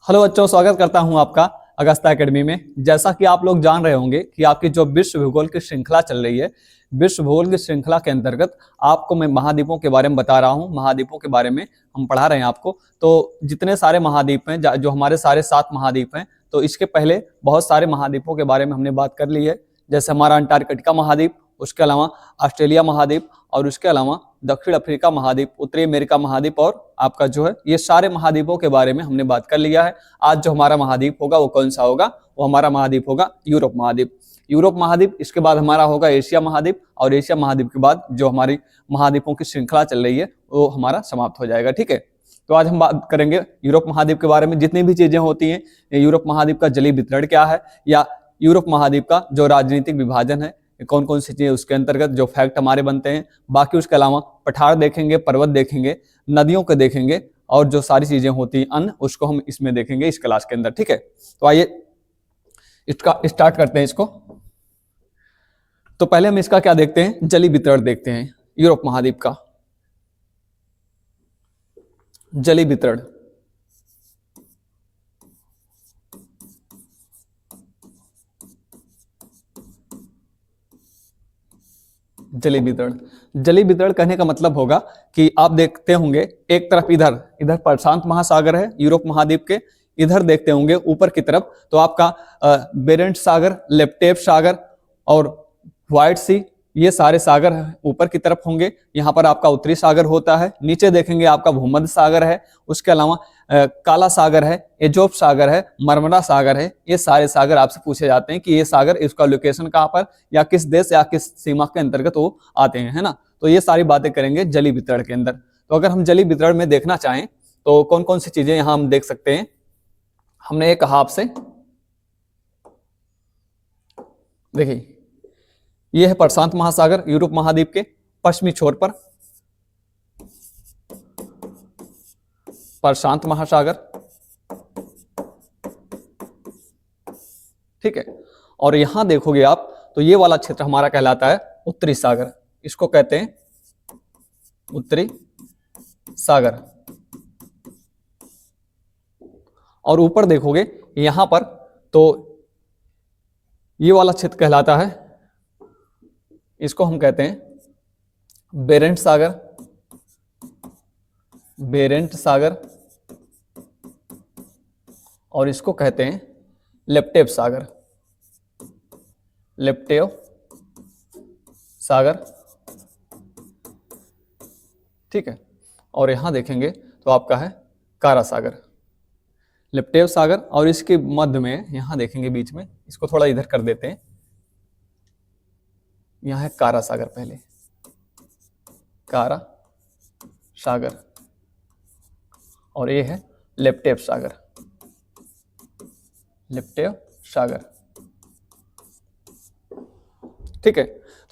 Hello बच्चों, स्वागत करता हूं आपका अगस्ता एकेडमी में। जैसा कि आप लोग जान रहे होंगे कि आपकी जो विश्व भूगोल की श्रृंखला चल रही है, विश्व भूगोल की श्रृंखला के अंतर्गत आपको मैं महाद्वीपों के बारे में बता रहा हूं। महाद्वीपों के बारे में हम पढ़ा रहे हैं आपको। तो जितने सारे महाद्वीप हैं, जो हमारे सारे 7 महाद्वीप हैं, तो इसके पहले बहुत सारे महाद्वीपों के बारे में हमने बात कर ली है। जैसे हमारा अंटार्कटिका महाद्वीप, उसके अलावा ऑस्ट्रेलिया महाद्वीप, और उसके अलावा दक्षिण अफ्रीका महाद्वीप, उत्तरी अमेरिका महाद्वीप, और आपका जो है ये सारे महाद्वीपों के बारे में हमने बात कर लिया है। आज जो हमारा महाद्वीप होगा वो कौन सा होगा? वो हमारा महाद्वीप होगा यूरोप महाद्वीप। यूरोप महाद्वीप, इसके बाद हमारा होगा एशिया महाद्वीप, और एशिया महाद्वीप के बाद जो हमारी महाद्वीपों की श्रृंखला चल रही है वो हमारा समाप्त हो जाएगा। ठीक है, तो आज हम बात करेंगे यूरोप महाद्वीप के बारे में। जितनी भी चीजें होती हैं, यूरोप महाद्वीप का जलीय वितरण क्या है, या यूरोप महाद्वीप का जो राजनीतिक विभाजन है, कौन कौन सी चीजें उसके अंतर्गत जो फैक्ट हमारे बनते हैं। बाकी उसके अलावा पठार देखेंगे, पर्वत देखेंगे, नदियों को देखेंगे, और जो सारी चीजें होती हैं अन्य, उसको हम इसमें देखेंगे इस क्लास के अंदर। ठीक है, तो आइए इसका स्टार्ट करते हैं इसको। तो पहले हम इसका क्या देखते हैं, जलीय वितरण देखते हैं यूरोप महाद्वीप का। जलीय वितरण, जलीय वितरण, जलीय वितरण कहने का मतलब होगा कि आप देखते होंगे एक तरफ इधर इधर प्रशांत महासागर है यूरोप महाद्वीप के, इधर देखते होंगे ऊपर की तरफ तो आपका बेरेंट सागर, लेप्टेव सागर और व्हाइट सी, ये सारे सागर ऊपर की तरफ होंगे। यहाँ पर आपका उत्तरी सागर होता है। नीचे देखेंगे आपका भूमध्य सागर है, उसके अलावा काला सागर है, एजोप सागर है, मरमरा सागर है। ये सारे सागर आपसे पूछे जाते हैं कि ये सागर, इसका लोकेशन कहाँ पर या किस देश या किस सीमा के अंतर्गत वो आते हैं, है ना। तो ये सारी बातें करेंगे जलीय वितरण के अंदर। तो अगर हम जलीय वितरण में देखना चाहें तो कौन कौन सी चीजें यहाँ हम देख सकते हैं। हमने ये कहा आपसे, देखिए ये है प्रशांत महासागर यूरोप महाद्वीप के पश्चिमी छोर पर, प्रशांत महासागर। ठीक है, और यहां देखोगे आप तो ये वाला क्षेत्र हमारा कहलाता है उत्तरी सागर, इसको कहते हैं उत्तरी सागर। और ऊपर देखोगे यहां पर तो ये वाला क्षेत्र कहलाता है, इसको हम कहते हैं बेरेंट सागर, बेरेंट सागर, और इसको कहते हैं लेप्टेव सागर, लेप्टेव सागर। ठीक है, और यहां देखेंगे तो आपका है कारा सागर, लेप्टेव सागर, और इसके मध्य में यहां देखेंगे बीच में, इसको थोड़ा इधर कर देते हैं, यहां है कारा सागर, पहले कारा सागर, और ये है लेप्टेव सागर, लेप्टेव सागर। ठीक है,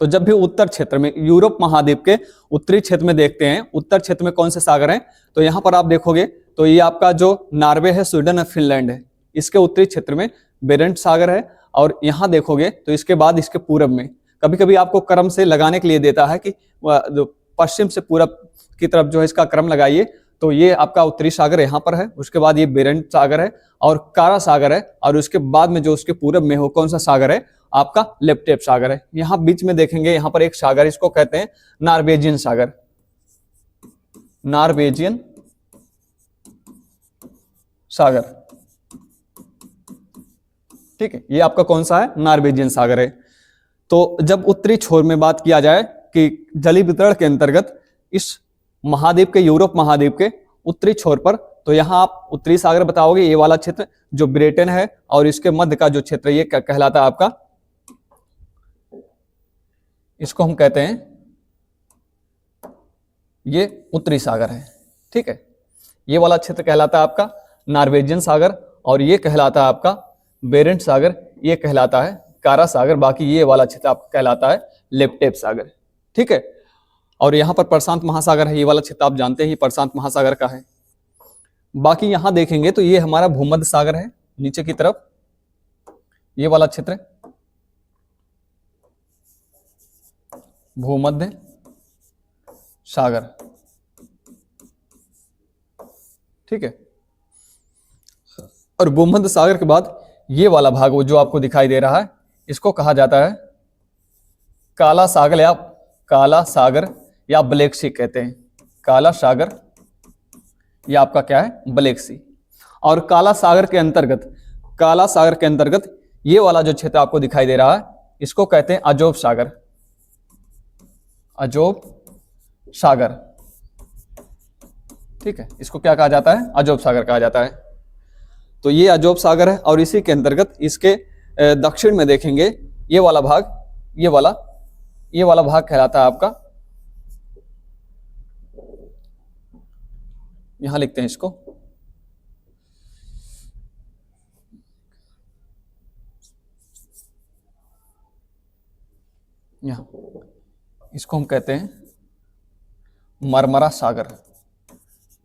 तो जब भी उत्तर क्षेत्र में, यूरोप महाद्वीप के उत्तरी क्षेत्र में देखते हैं, उत्तर क्षेत्र में कौन से सागर हैं, तो यहां पर आप देखोगे तो ये आपका जो नॉर्वे है, स्वीडन है, फिनलैंड है, इसके उत्तरी क्षेत्र में बेरेंट सागर है। और यहां देखोगे तो इसके बाद इसके पूरब में, कभी कभी आपको क्रम से लगाने के लिए देता है कि पश्चिम से पूरब की तरफ जो है इसका क्रम लगाइए, तो ये आपका उत्तरी सागर यहाँ पर है, उसके बाद ये बेरेंट सागर है और कारा सागर है, और उसके बाद में जो उसके पूरब में हो कौन सा सागर है, आपका लेप्टेव सागर है। यहाँ बीच में देखेंगे यहाँ पर एक सागर, इसको कहते हैं नॉर्वेजियन सागर, नॉर्वेजियन सागर। ठीक है, ये आपका कौन सा है, नॉर्वेजियन सागर है। तो जब उत्तरी छोर में बात किया जाए कि जलीय वितरण के अंतर्गत इस महाद्वीप के, यूरोप महाद्वीप के उत्तरी छोर पर, तो यहां आप उत्तरी सागर बताओगे, ये वाला क्षेत्र जो ब्रिटेन है, और इसके मध्य का जो क्षेत्र ये कहलाता है आपका, इसको हम कहते हैं ये उत्तरी सागर है। ठीक है, ये वाला क्षेत्र कहलाता है आपका नॉर्वेजियन सागर, और ये कहलाता है आपका बेरेंट सागर, ये कहलाता है कारा सागर, बाकी ये वाला क्षेत्र आपका कहलाता है लेप्टेव सागर। ठीक है, और यहां पर प्रशांत महासागर है, ये वाला क्षेत्र आप जानते हैं प्रशांत महासागर का है। बाकी यहां देखेंगे तो ये हमारा भूमध्य सागर है, नीचे की तरफ ये वाला क्षेत्र भूमध्य सागर। ठीक है, और भूमध्य सागर के बाद ये वाला भाग वो जो आपको दिखाई दे रहा है, इसको कहा जाता है काला सागर या ब्लैक सी कहते हैं। काला सागर या आपका क्या है, ब्लैक सी। और काला सागर के अंतर्गत ये वाला जो क्षेत्र आपको दिखाई दे रहा है, इसको कहते हैं अजोब सागर। अजोब सागर, ठीक है, इसको क्या कहा जाता है, अजोब सागर कहा जाता है। तो ये अजोब सागर है और इसी के अंतर्गत इसके दक्षिण में देखेंगे ये वाला भाग, ये वाला भाग कहलाता है आपका, यहां लिखते हैं इसको, यहां, इसको हम कहते हैं मरमरा सागर।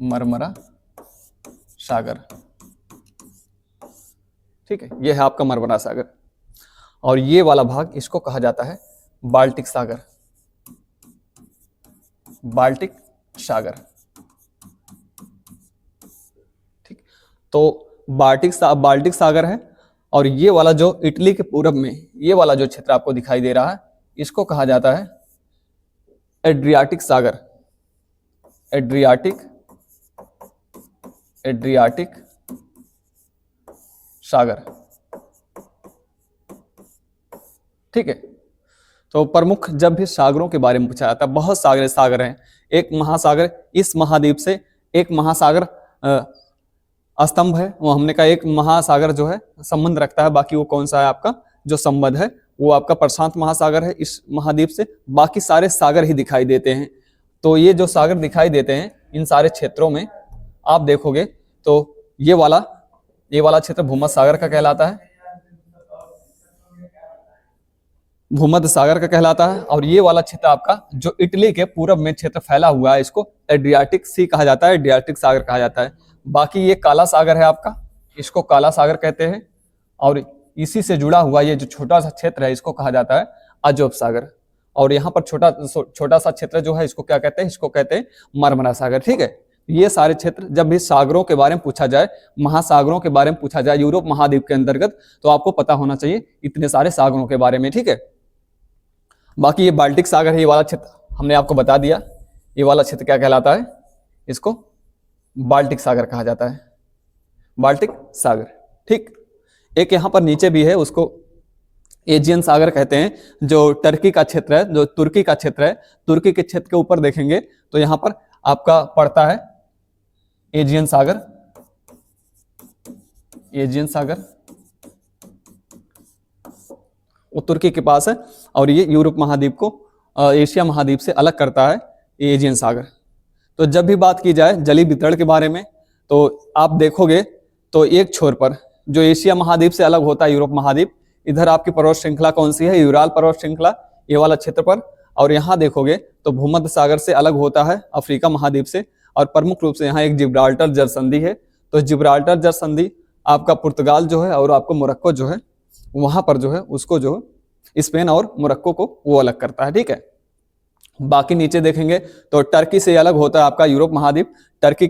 मरमरा सागर, ठीक है, यह है आपका मरमरा सागर। और ये वाला भाग इसको कहा जाता है बाल्टिक सागर। बाल्टिक सागर, ठीक। तो बाल्टिक सागर है। और ये वाला जो इटली के पूरब में ये वाला जो क्षेत्र आपको दिखाई दे रहा है, इसको कहा जाता है एड्रियाटिक सागर। एड्रियाटिक सागर, ठीक है। तो प्रमुख जब भी सागरों के बारे में पूछा जाता है, बहुत सागर हैं। एक महासागर, इस महाद्वीप से एक महासागर स्तंभ है, वो हमने कहा एक महासागर जो है संबंध रखता है, बाकी वो कौन सा है आपका जो संबंध है, वो आपका प्रशांत महासागर है इस महाद्वीप से। बाकी सारे सागर ही दिखाई देते हैं। तो ये जो सागर दिखाई देते हैं इन सारे क्षेत्रों में आप देखोगे तो ये वाला क्षेत्र भूमध्य सागर का कहलाता है, भूमध्य सागर का कहलाता है। और ये वाला क्षेत्र आपका जो इटली के पूरब में क्षेत्र फैला हुआ है, इसको एड्रियाटिक सी कहा जाता है, एड्रियाटिक सागर कहा जाता है। बाकी ये काला सागर है आपका, इसको काला सागर कहते हैं। और इसी से जुड़ा हुआ ये जो छोटा सा क्षेत्र है, इसको कहा जाता है अजोब सागर। और यहाँ पर छोटा सा क्षेत्र जो है, इसको क्या कहते हैं, इसको कहते हैं मरमरा सागर, ठीक है। ये सारे क्षेत्र जब भी सागरों के बारे में पूछा जाए, महासागरों के बारे में पूछा जाए यूरोप महाद्वीप के अंतर्गत, तो आपको पता होना चाहिए इतने सारे सागरों के बारे में, ठीक है। बाकी ये बाल्टिक सागर है, ये वाला क्षेत्र हमने आपको बता दिया। ये वाला क्षेत्र क्या कहलाता है, इसको बाल्टिक सागर कहा जाता है, बाल्टिक सागर, ठीक। एक यहाँ पर नीचे भी है, उसको एजियन सागर कहते हैं, जो टर्की का क्षेत्र है, जो तुर्की का क्षेत्र है। तुर्की के क्षेत्र के ऊपर देखेंगे तो यहाँ पर आपका पड़ता है एजियन सागर। एजियन सागर वो तुर्की के पास है और ये यूरोप महाद्वीप को एशिया महाद्वीप से अलग करता है, एजियन सागर। तो जब भी बात की जाए जलीय वितरण के बारे में, तो आप देखोगे तो एक छोर पर जो एशिया महाद्वीप से अलग होता है यूरोप महाद्वीप, इधर आपकी पर्वत श्रृंखला कौन सी है, यूराल पर्वत श्रृंखला, ये वाला क्षेत्र पर। और यहाँ देखोगे तो भूमध्य सागर से अलग होता है अफ्रीका महाद्वीप से। और प्रमुख रूप से यहाँ एक जिब्राल्टर जलसंधि है। तो जिब्राल्टर जलसंधि आपका पुर्तगाल जो है और आपको मोरक्को जो है, वहां पर जो है उसको जो स्पेन और मोरक्को को वो अलग करता है, ठीक है। बाकी नीचे देखेंगे तो टर्की से अलग होता है आपका यूरोप महाद्वीप। टर्की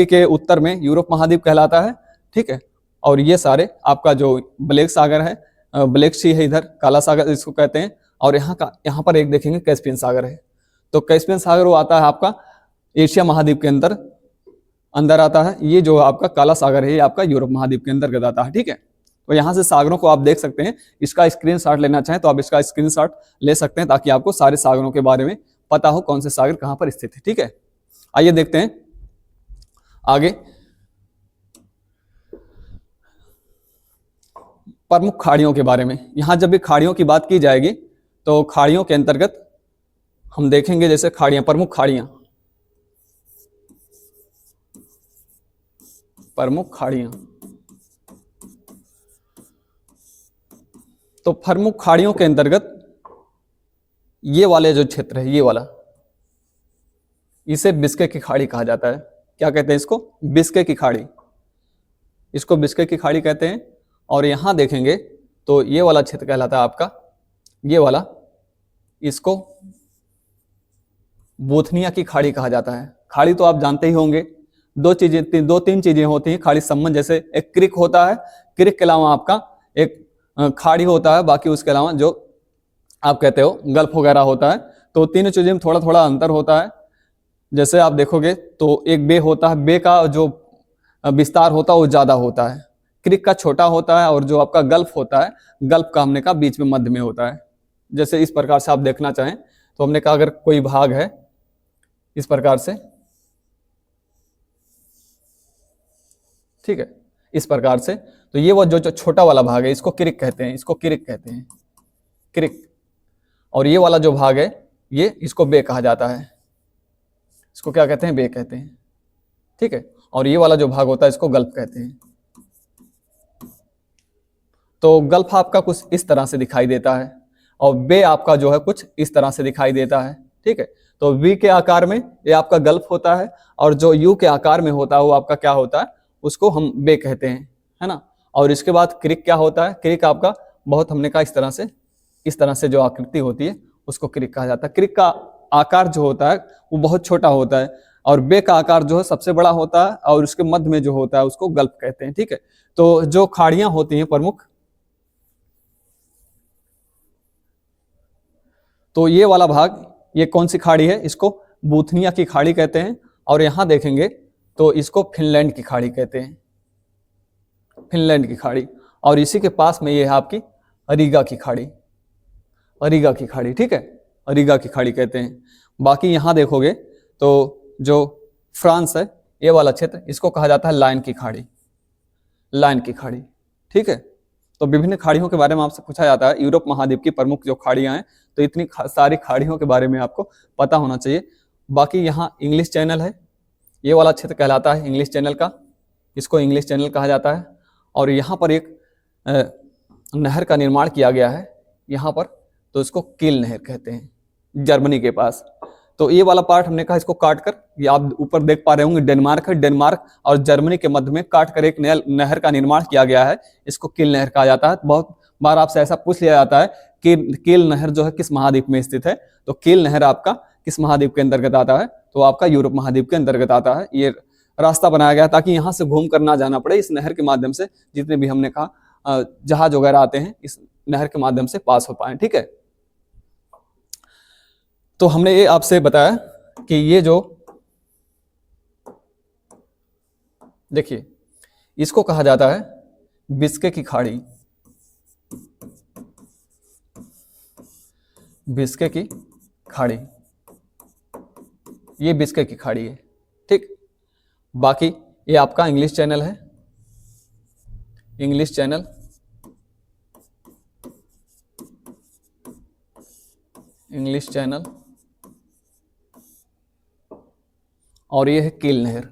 के उत्तर में यूरोप महाद्वीप कहलाता है, ठीक है। और ये सारे आपका जो ब्लैक सागर है, ब्लैक सी है, इधर काला सागर इसको कहते हैं। और यहाँ पर एक देखेंगे कैस्पियन सागर है। तो कैस्पियन सागर वो आता है आपका एशिया महाद्वीप के अंदर आता है। ये जो आपका काला सागर है, ये आपका यूरोप महाद्वीप के अंतर्गत आता है, ठीक है। तो यहाँ से सागरों को आप देख सकते हैं। इसका स्क्रीनशॉट लेना चाहें तो आप इसका स्क्रीनशॉट ले सकते हैं, ताकि आपको सारे सागरों के बारे में पता हो कौन से सागर कहाँ पर स्थित है, ठीक है। आइए देखते हैं आगे प्रमुख खाड़ियों के बारे में। यहाँ जब भी खाड़ियों की बात की जाएगी तो खाड़ियों के अंतर्गत हम देखेंगे जैसे खाड़ियां, प्रमुख खाड़ियां। तो प्रमुख खाड़ियों के अंतर्गत ये वाले जो क्षेत्र है, ये वाला, इसे बिस्के की खाड़ी कहा जाता है। क्या कहते हैं इसको, बिस्के की खाड़ी, इसको बिस्के की खाड़ी कहते हैं। और यहां देखेंगे तो ये वाला क्षेत्र कहलाता है आपका, ये वाला, इसको बोथनिया की खाड़ी कहा जाता है। खाड़ी तो आप जानते ही होंगे, दो तीन चीजें होती हैं खाड़ी संबंध, जैसे एक क्रिक होता है, क्रिक के अलावा आपका एक खाड़ी होता है, बाकी उसके अलावा जो आप कहते हो गल्फ वगैरह होता है। तो तीनों चीजें में थोड़ा थोड़ा अंतर होता है। जैसे आप देखोगे तो एक बे होता है, बे का जो विस्तार होता है वो ज्यादा होता है, क्रिक का छोटा होता है, और जो आपका गल्फ होता है, गल्फ का हमने कहा बीच में मध्य में होता है। जैसे इस प्रकार से आप देखना चाहें तो हमने कहा अगर कोई भाग है इस प्रकार से, ठीक है, इस प्रकार से, तो ये वो जो छोटा वाला भाग है इसको क्रिक कहते हैं, इसको क्रिक कहते हैं, क्रिक। और ये वाला जो भाग है ये इसको बे कहा जाता है, इसको क्या कहते हैं, बे कहते हैं, ठीक है। और ये वाला जो भाग होता है इसको गल्फ कहते हैं। तो गल्फ आपका कुछ इस तरह से दिखाई देता है और बे आपका जो है कुछ इस तरह से दिखाई देता है, ठीक है। तो वी के आकार में ये आपका गल्फ होता है, और जो यू के आकार में होता है वो आपका क्या होता है, उसको हम बे कहते हैं, है ना। और इसके बाद क्रिक क्या होता है, क्रिक आपका बहुत हमने कहा इस तरह से जो आकृति होती है उसको क्रिक कहा जाता है। क्रिक का आकार जो होता है वो बहुत छोटा होता है, और बे का आकार जो है सबसे बड़ा होता है, और उसके मध्य में जो होता है उसको गल्फ कहते हैं, ठीक है। तो जो खाड़ियां होती हैं प्रमुख, तो ये वाला भाग ये कौन सी खाड़ी है, इसको बूथनिया की खाड़ी कहते हैं। और यहां देखेंगे तो इसको फिनलैंड की खाड़ी कहते हैं, फिनलैंड की खाड़ी। और इसी के पास में ये है आपकी अरीगा की खाड़ी, अरीगा की खाड़ी, ठीक है, अरीगा की खाड़ी कहते हैं। बाकी यहां देखोगे तो जो फ्रांस है ये वाला क्षेत्र, इसको कहा जाता है लायन की खाड़ी, लायन की खाड़ी, ठीक है। तो विभिन्न खाड़ियों के बारे में आपसे पूछा जाता है, यूरोप महाद्वीप की प्रमुख जो खाड़ियां हैं, तो इतनी सारी खाड़ियों के बारे में आपको पता होना चाहिए। बाकी यहाँ इंग्लिश चैनल है, ये वाला क्षेत्र कहलाता है इंग्लिश चैनल का, इसको इंग्लिश चैनल कहा जाता है। और यहाँ पर एक नहर का निर्माण किया गया है यहाँ पर, तो इसको कील नहर कहते हैं, जर्मनी के पास। तो ये वाला पार्ट हमने कहा इसको काट कर, ये आप ऊपर देख पा रहे होंगे डेनमार्क है, डेनमार्क और जर्मनी के मध्य में काट कर एक नया नहर का निर्माण किया गया है, इसको कील नहर कहा जाता है। बहुत बार आपसे ऐसा पूछ लिया जाता है कि कील नहर जो है किस महाद्वीप में स्थित है, तो कील नहर आपका किस महाद्वीप के अंतर्गत आता है, तो आपका यूरोप महाद्वीप के अंतर्गत आता है। ये रास्ता बनाया गया ताकि यहाँ से घूम कर ना जाना पड़े, इस नहर के माध्यम से जितने भी हमने कहा जहाज वगैरह आते हैं इस नहर के माध्यम से पास हो पाए, ठीक है। तो हमने ये आपसे बताया कि ये जो देखिए इसको कहा जाता है बिस्के की खाड़ी, बिस्के की खाड़ी, ये बिस्के की खाड़ी है, ठीक। बाकी ये आपका इंग्लिश चैनल है, इंग्लिश चैनल, इंग्लिश चैनल, और ये है कील नहर,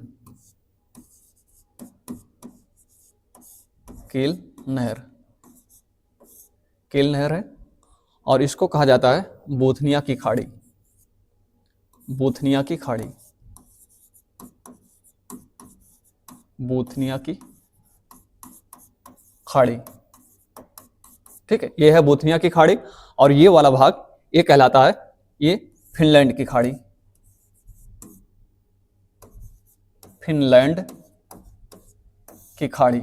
कील नहर, कील नहर है। और इसको कहा जाता है बोथनिया की खाड़ी, बोथनिया की खाड़ी, बोथनिया की खाड़ी, ठीक है, ये है बोथनिया की खाड़ी। और ये वाला भाग ये कहलाता है ये फिनलैंड की खाड़ी, फिनलैंड की खाड़ी,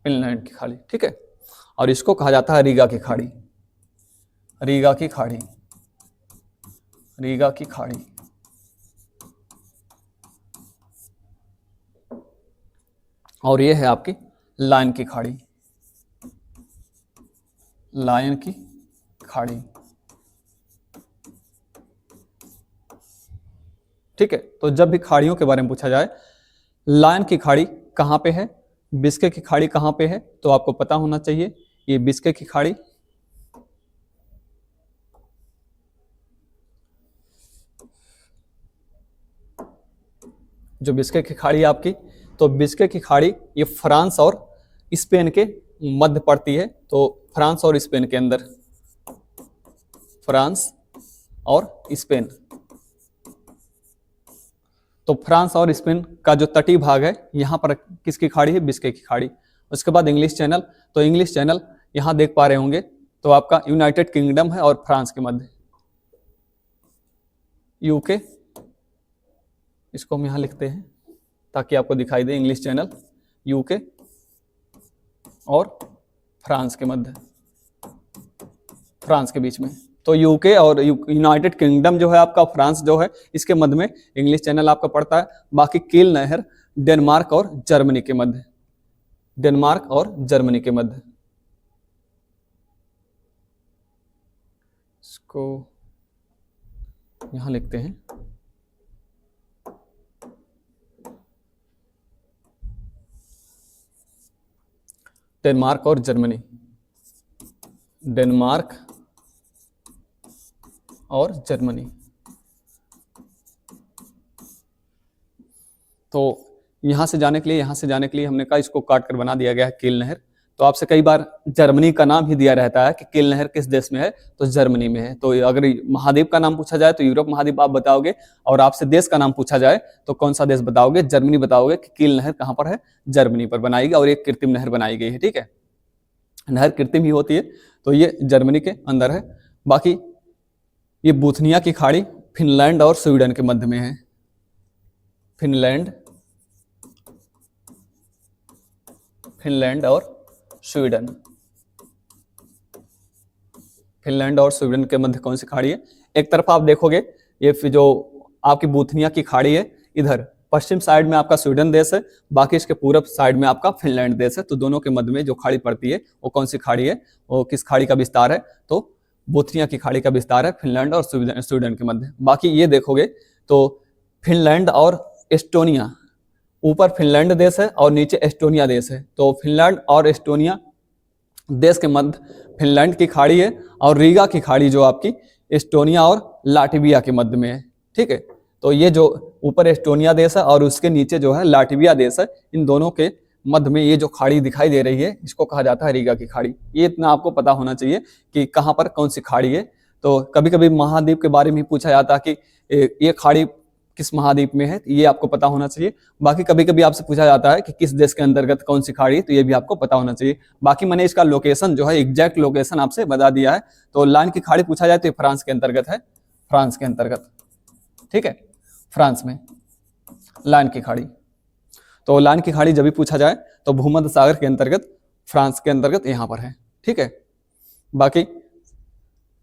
फिनलैंड की खाड़ी, ठीक है। और इसको कहा जाता है रीगा की खाड़ी, रीगा की खाड़ी, रीगा की खाड़ी। और ये है आपकी लायन की खाड़ी, लायन की खाड़ी, ठीक है। तो जब भी खाड़ियों के बारे में पूछा जाए, लायन की खाड़ी कहाँ पे है, बिस्के की खाड़ी कहाँ पे है, तो आपको पता होना चाहिए ये बिस्के की खाड़ी, जो बिस्के की खाड़ी आपकी, तो बिस्के की खाड़ी ये फ्रांस और स्पेन के मध्य पड़ती है, तो फ्रांस और स्पेन के अंदर, फ्रांस और स्पेन, तो फ्रांस और स्पेन का जो तटीय भाग है यहाँ पर किसकी खाड़ी है, बिस्के की खाड़ी। उसके बाद इंग्लिश चैनल, तो इंग्लिश चैनल यहाँ देख पा रहे होंगे, तो आपका यूनाइटेड किंगडम है और फ्रांस के मध्य, यूके, इसको हम यहाँ लिखते हैं ताकि आपको दिखाई दे, इंग्लिश चैनल, यूके और फ्रांस के मध्य, फ्रांस के बीच में। तो यूके और यूनाइटेड किंगडम जो है आपका, फ्रांस जो है, इसके मध्य में इंग्लिश चैनल आपका पड़ता है। बाकी कील नहर डेनमार्क और जर्मनी के मध्य, डेनमार्क और जर्मनी के मध्य। इसको यहां लिखते हैं, डेनमार्क और जर्मनी, डेनमार्क और जर्मनी। तो यहां से जाने के लिए, यहां से जाने के लिए हमने कहा इसको काट कर बना दिया गया है कील नहर। तो आपसे कई बार जर्मनी का नाम ही दिया रहता है कि कील नहर किस देश में है, तो जर्मनी में है। तो अगर महाद्वीप का नाम पूछा जाए तो यूरोप महाद्वीप आप बताओगे, और आपसे देश का नाम पूछा जाए तो कौन सा देश बताओगे, जर्मनी बताओगे कि कील नहर कहां पर है, जर्मनी पर बनाई गई, और एक कृत्रिम नहर बनाई गई है। ठीक है, नहर कृत्रिम ही होती है, तो ये जर्मनी के अंदर है। बाकी ये बूथनिया की खाड़ी फिनलैंड और स्वीडन के मध्य में है, फिनलैंड, फिनलैंड और स्वीडन, फिनलैंड और स्वीडन के मध्य कौन सी खाड़ी है। एक तरफ आप देखोगे ये जो आपकी बूथनिया की खाड़ी है, इधर पश्चिम साइड में आपका स्वीडन देश है, बाकी इसके पूरब साइड में आपका फिनलैंड देश है। तो दोनों के मध्य में जो खाड़ी पड़ती है वो कौन सी खाड़ी है, वो किस खाड़ी का विस्तार है, तो बूथनिया की खाड़ी का विस्तार है फिनलैंड और स्वीडन के मध्य। बाकी ये देखोगे तो फिनलैंड और एस्टोनिया, ऊपर फिनलैंड देश है और नीचे एस्टोनिया देश है। तो फिनलैंड और एस्टोनिया देश के मध्य फिनलैंड की खाड़ी है, और रीगा की खाड़ी जो आपकी एस्टोनिया और लाटविया के मध्य में है। ठीक है, तो ये जो ऊपर एस्टोनिया देश है और उसके नीचे जो है लाटविया देश है, इन दोनों के मध्य में ये जो खाड़ी दिखाई दे रही है, इसको कहा जाता है रीगा की खाड़ी। ये इतना आपको पता होना चाहिए कि कहाँ पर कौन सी खाड़ी है। तो कभी कभी महाद्वीप के बारे में पूछा जाता है कि ये खाड़ी किस महाद्वीप में है, ये आपको पता होना चाहिए। बाकी कभी कभी आपसे पूछा जाता है कि किस देश के अंतर्गत कौन सी खाड़ी है, तो ये भी आपको पता होना चाहिए। बाकी मैंने इसका लोकेशन जो है, एग्जैक्ट लोकेशन आपसे बता दिया है। तो लाइन की खाड़ी पूछा जाए तो ये फ्रांस के अंतर्गत है, फ्रांस के अंतर्गत। ठीक है, फ्रांस में लाइन की खाड़ी। तो लाइन की खाड़ी जब भी पूछा जाए तो भूमध्य सागर के अंतर्गत, फ्रांस के अंतर्गत यहाँ पर है। ठीक है, बाकी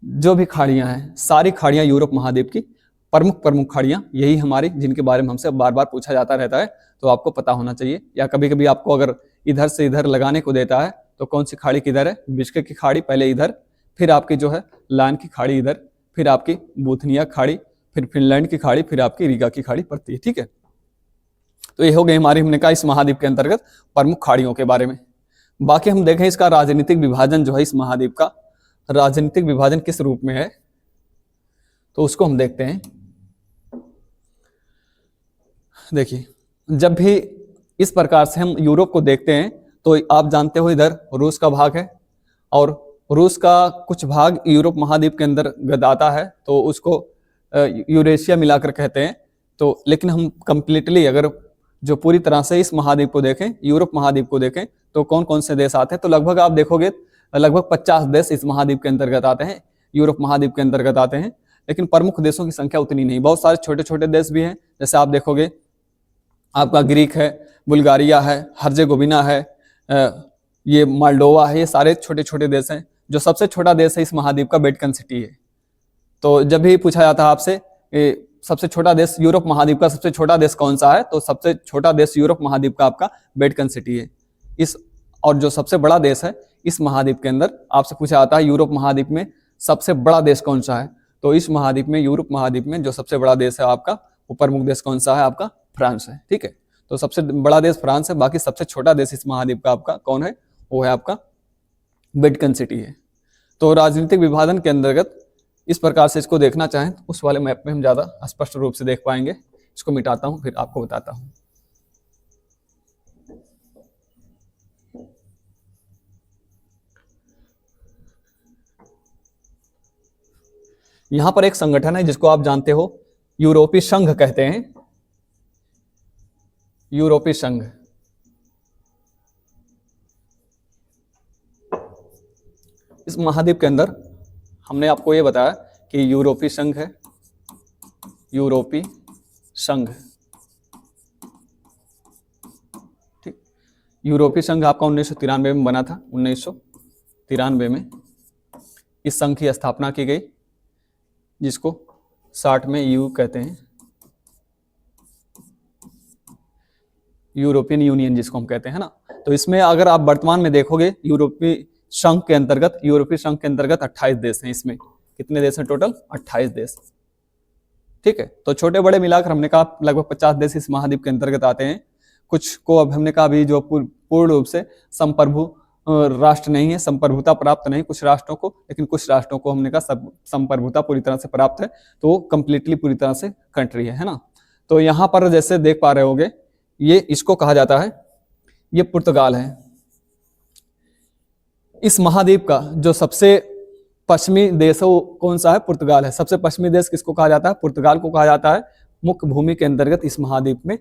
जो भी खाड़ियां हैं, सारी खाड़ियां यूरोप महाद्वीप की प्रमुख खाड़ियां यही हमारी, जिनके बारे में हमसे बार बार पूछा जाता रहता है, तो आपको पता होना चाहिए। या कभी कभी आपको अगर इधर से इधर लगाने को देता है तो कौन सी खाड़ी किधर है, बिश्के की खाड़ी पहले इधर, फिर आपकी जो है लाइन की खाड़ी इधर, फिर आपकी बूथनिया खाड़ी, फिर फिनलैंड की खाड़ी, फिर आपकी रीगा की खाड़ी पड़ती है। ठीक है, तो ये हो गई हमारी, हमने कहा इस महाद्वीप के अंतर्गत प्रमुख खाड़ियों के बारे में। बाकी हम देखें इसका राजनीतिक विभाजन जो है, इस महाद्वीप का राजनीतिक विभाजन किस रूप में है, तो उसको हम देखते हैं। देखिए, जब भी इस प्रकार से हम यूरोप को देखते हैं तो आप जानते हो इधर रूस का भाग है, और रूस का कुछ भाग यूरोप महाद्वीप के अंदर आता है, तो उसको यूरेशिया मिलाकर कहते हैं। तो लेकिन हम कंप्लीटली अगर जो पूरी तरह से इस महाद्वीप को देखें, यूरोप महाद्वीप को देखें, तो कौन कौन से देश आते हैं, तो लगभग आप देखोगे लगभग 50 देश इस महाद्वीप के अंतर्गत आते हैं, यूरोप महाद्वीप के अंतर्गत आते हैं। लेकिन प्रमुख देशों की संख्या उतनी नहीं, बहुत सारे छोटे छोटे देश भी हैं। जैसे आप देखोगे आपका ग्रीक है, बुल्गारिया है, हर्जेगोविना है, ये मालडोवा है, ये सारे छोटे छोटे देश हैं। जो सबसे छोटा देश है इस महाद्वीप का वेटिकन सिटी है। तो जब भी पूछा जाता है आपसे सबसे छोटा देश यूरोप महाद्वीप का सबसे छोटा देश कौन सा है, तो सबसे छोटा देश यूरोप महाद्वीप का आपका वेटिकन सिटी है। इस और जो सबसे बड़ा देश है इस महाद्वीप के अंदर, आपसे पूछा जाता है यूरोप महाद्वीप में सबसे बड़ा देश कौन सा है, तो इस महाद्वीप में, यूरोप महाद्वीप में जो सबसे बड़ा देश है आपका, वो प्रमुख देश कौन सा है, आपका फ्रांस है। ठीक है, तो सबसे बड़ा देश फ्रांस है। बाकी सबसे छोटा देश इस महाद्वीप का आपका कौन है, वो है आपका वेटिकन सिटी है। तो राजनीतिक विभाजन के अंतर्गत इस प्रकार से इसको देखना चाहें तो उस वाले मैप में हम ज्यादा स्पष्ट रूप से देख पाएंगे। इसको मिटाता हूं, फिर आपको बताता हूं। यहां पर एक संगठन है जिसको आप जानते हो, यूरोपीय संघ कहते हैं, यूरोपीय संघ। इस महाद्वीप के अंदर हमने आपको ये बताया कि यूरोपीय संघ है, यूरोपीय संघ। ठीक, यूरोपीय संघ आपका 1993 में बना था। 1993 में इस संघ की स्थापना की गई, जिसको 60 में ईयू कहते हैं, यूरोपियन यूनियन जिसको हम कहते हैं ना। तो इसमें अगर आप वर्तमान में देखोगे यूरोपीय संघ के अंतर्गत 28 देश हैं। इसमें कितने देश हैं टोटल? 28 देश। ठीक है, तो छोटे बड़े मिलाकर हमने कहा लगभग 50 देश इस महाद्वीप के अंतर्गत आते हैं। कुछ को अब हमने कहा अभी जो पूर्ण रूप से संप्रभु राष्ट्र नहीं है, संप्रभुता प्राप्त नहीं कुछ राष्ट्रों को, लेकिन कुछ राष्ट्रों को हमने कहा संप्रभुता पूरी तरह से प्राप्त है, तो वो कंप्लीटली पूरी तरह से कंट्री है ना। तो यहाँ पर जैसे देख पा रहे होगे, ये इसको कहा जाता है, ये पुर्तगाल है। इस महाद्वीप का जो सबसे पश्चिमी देश है वो कौन सा है? पुर्तगाल है। सबसे पश्चिमी देश किसको कहा जाता है? पुर्तगाल को कहा जाता है। मुख्य भूमि के अंतर्गत इस महाद्वीप में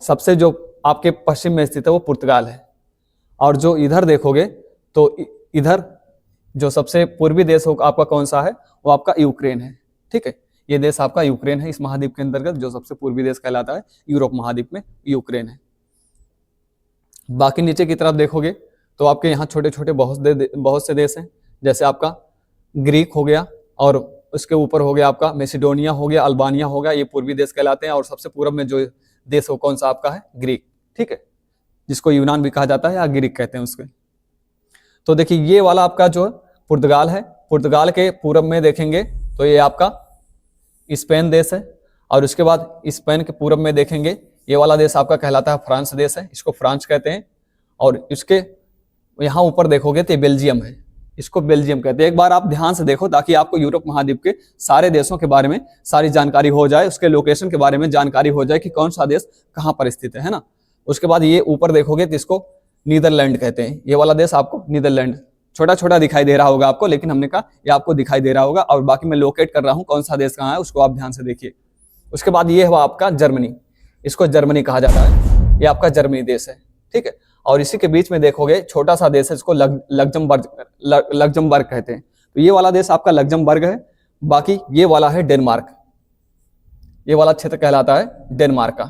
सबसे जो आपके पश्चिम में स्थित है वो पुर्तगाल है। और जो इधर देखोगे तो इधर जो सबसे पूर्वी देश होगा आपका कौन सा है? वो आपका यूक्रेन है। ठीक है, ये देश आपका यूक्रेन है। इस महाद्वीप के अंतर्गत जो सबसे पूर्वी देश कहलाता है यूरोप महाद्वीप में यूक्रेन है। बाकी नीचे की तरफ देखोगे तो आपके यहाँ छोटे छोटे बहुत से देश हैं, जैसे आपका ग्रीक हो गया, और उसके ऊपर हो गया आपका मैसिडोनिया हो गया, अल्बानिया हो गया, ये पूर्वी देश कहलाते हैं। और सबसे पूर्व में जो देश हो कौन सा आपका है? ग्रीक। ठीक है, जिसको यूनान भी कहा जाता है या ग्रीक कहते हैं उसके। तो देखिए ये वाला आपका जो पुर्तगाल है, पुर्तगाल के पूर्व में देखेंगे तो ये आपका स्पेन देश है, और उसके बाद स्पेन के पूर्व में देखेंगे ये वाला देश आपका कहलाता है फ्रांस देश है, इसको फ्रांस कहते हैं। और इसके यहाँ ऊपर देखोगे तो बेल्जियम है, इसको बेल्जियम कहते हैं। एक बार आप ध्यान से देखो ताकि आपको यूरोप महाद्वीप के सारे देशों के बारे में सारी जानकारी हो जाए, उसके लोकेशन के बारे में जानकारी हो जाए कि कौन सा देश कहाँ पर स्थित है ना। उसके बाद ये ऊपर देखोगे तो इसको नीदरलैंड कहते हैं। ये वाला देश आपको नीदरलैंड छोटा छोटा दिखाई दे रहा होगा आपको, लेकिन हमने कहा ये आपको दिखाई दे रहा होगा, और बाकी मैं लोकेट कर रहा हूँ कौन सा देश कहाँ है उसको आप ध्यान से देखिए। उसके बाद ये हुआ आपका जर्मनी, इसको जर्मनी कहा जाता है, ये आपका जर्मनी देश है। ठीक है, और इसी के बीच में देखोगे छोटा सा देश है, इसको लग्जमबर्ग कहते हैं। तो ये वाला देश आपका लग्जमबर्ग है। बाकी ये वाला है डेनमार्क, ये वाला क्षेत्र कहलाता है डेनमार्क का।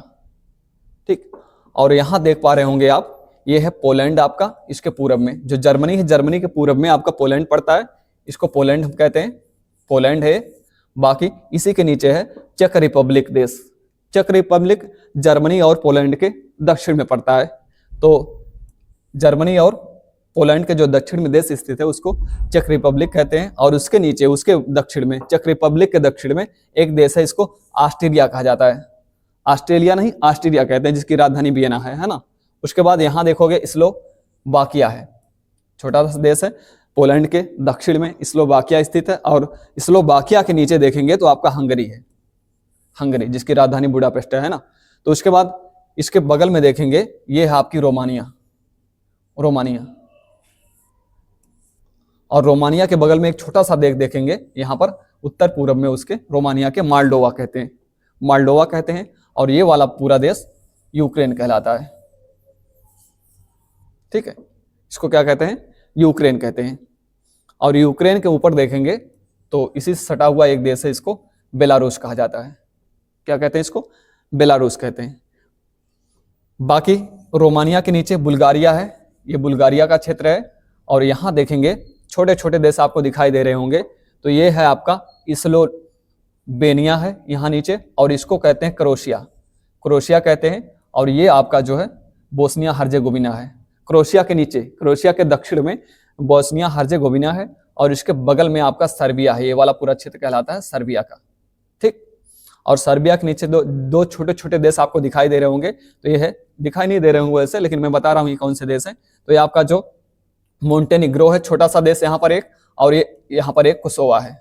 ठीक, और यहाँ देख पा रहे होंगे आप, ये है पोलैंड आपका, इसके पूरब में जो जर्मनी है, जर्मनी के पूरब में आपका पोलैंड पड़ता है, इसको पोलैंड हम कहते हैं, पोलैंड है। बाकी इसी के नीचे है चेक रिपब्लिक देश, चेक रिपब्लिक जर्मनी और पोलैंड के दक्षिण में पड़ता है। तो जर्मनी और पोलैंड के जो दक्षिण में देश स्थित है उसको चेक रिपब्लिक कहते हैं। और उसके नीचे उसके दक्षिण में, चेक रिपब्लिक के दक्षिण में एक देश है, इसको ऑस्ट्रिया कहा जाता है। ऑस्ट्रेलिया नहीं, ऑस्ट्रिया कहते हैं, जिसकी राजधानी वियना है ना। उसके बाद यहाँ देखोगे स्लोवाकिया है, छोटा सा देश है, पोलैंड के दक्षिण में स्लोवाकिया स्थित है। और स्लोवाकिया के नीचे देखेंगे तो आपका हंगरी है, हंगरी जिसकी राजधानी बुडापेस्ट है ना। तो उसके बाद इसके बगल में देखेंगे ये है आपकी रोमानिया, रोमानिया। और रोमानिया के बगल में एक छोटा सा देखेंगे यहाँ पर उत्तर पूर्व में उसके, रोमानिया के माल्डोवा कहते हैं, माल्डोवा कहते हैं। और ये वाला पूरा देश यूक्रेन कहलाता है। ठीक है, इसको क्या कहते हैं? यूक्रेन कहते हैं। और यूक्रेन के ऊपर देखेंगे तो इसी से सटा हुआ एक देश है, इसको बेलारूस कहा जाता है। क्या कहते हैं इसको? बेलारूस कहते हैं। बाकी रोमानिया के नीचे बुल्गारिया है, ये बुल्गारिया का क्षेत्र है। और यहाँ देखेंगे छोटे छोटे देश आपको दिखाई दे रहे होंगे, तो ये है आपका स्लोवेनिया है यहाँ नीचे, और इसको कहते हैं क्रोशिया, क्रोशिया कहते हैं। और ये आपका जो है बोस्निया हर्जेगोविना है। क्रोशिया के नीचे, क्रोशिया के दक्षिण में बोस्निया हर्जेगोविना है, और इसके बगल में आपका सर्बिया है, ये वाला पूरा क्षेत्र कहलाता है सर्बिया का। ठीक, और सर्बिया के नीचे दो छोटे छोटे देश आपको दिखाई दे रहे होंगे, तो ये है, दिखाई नहीं दे रहे होंगे वैसे, लेकिन मैं बता रहा हूँ ये कौन से देश हैं। तो ये आपका जो मोंटेनिग्रो है, छोटा सा देश यहाँ पर एक, और ये यहाँ पर एक कोसोवा है।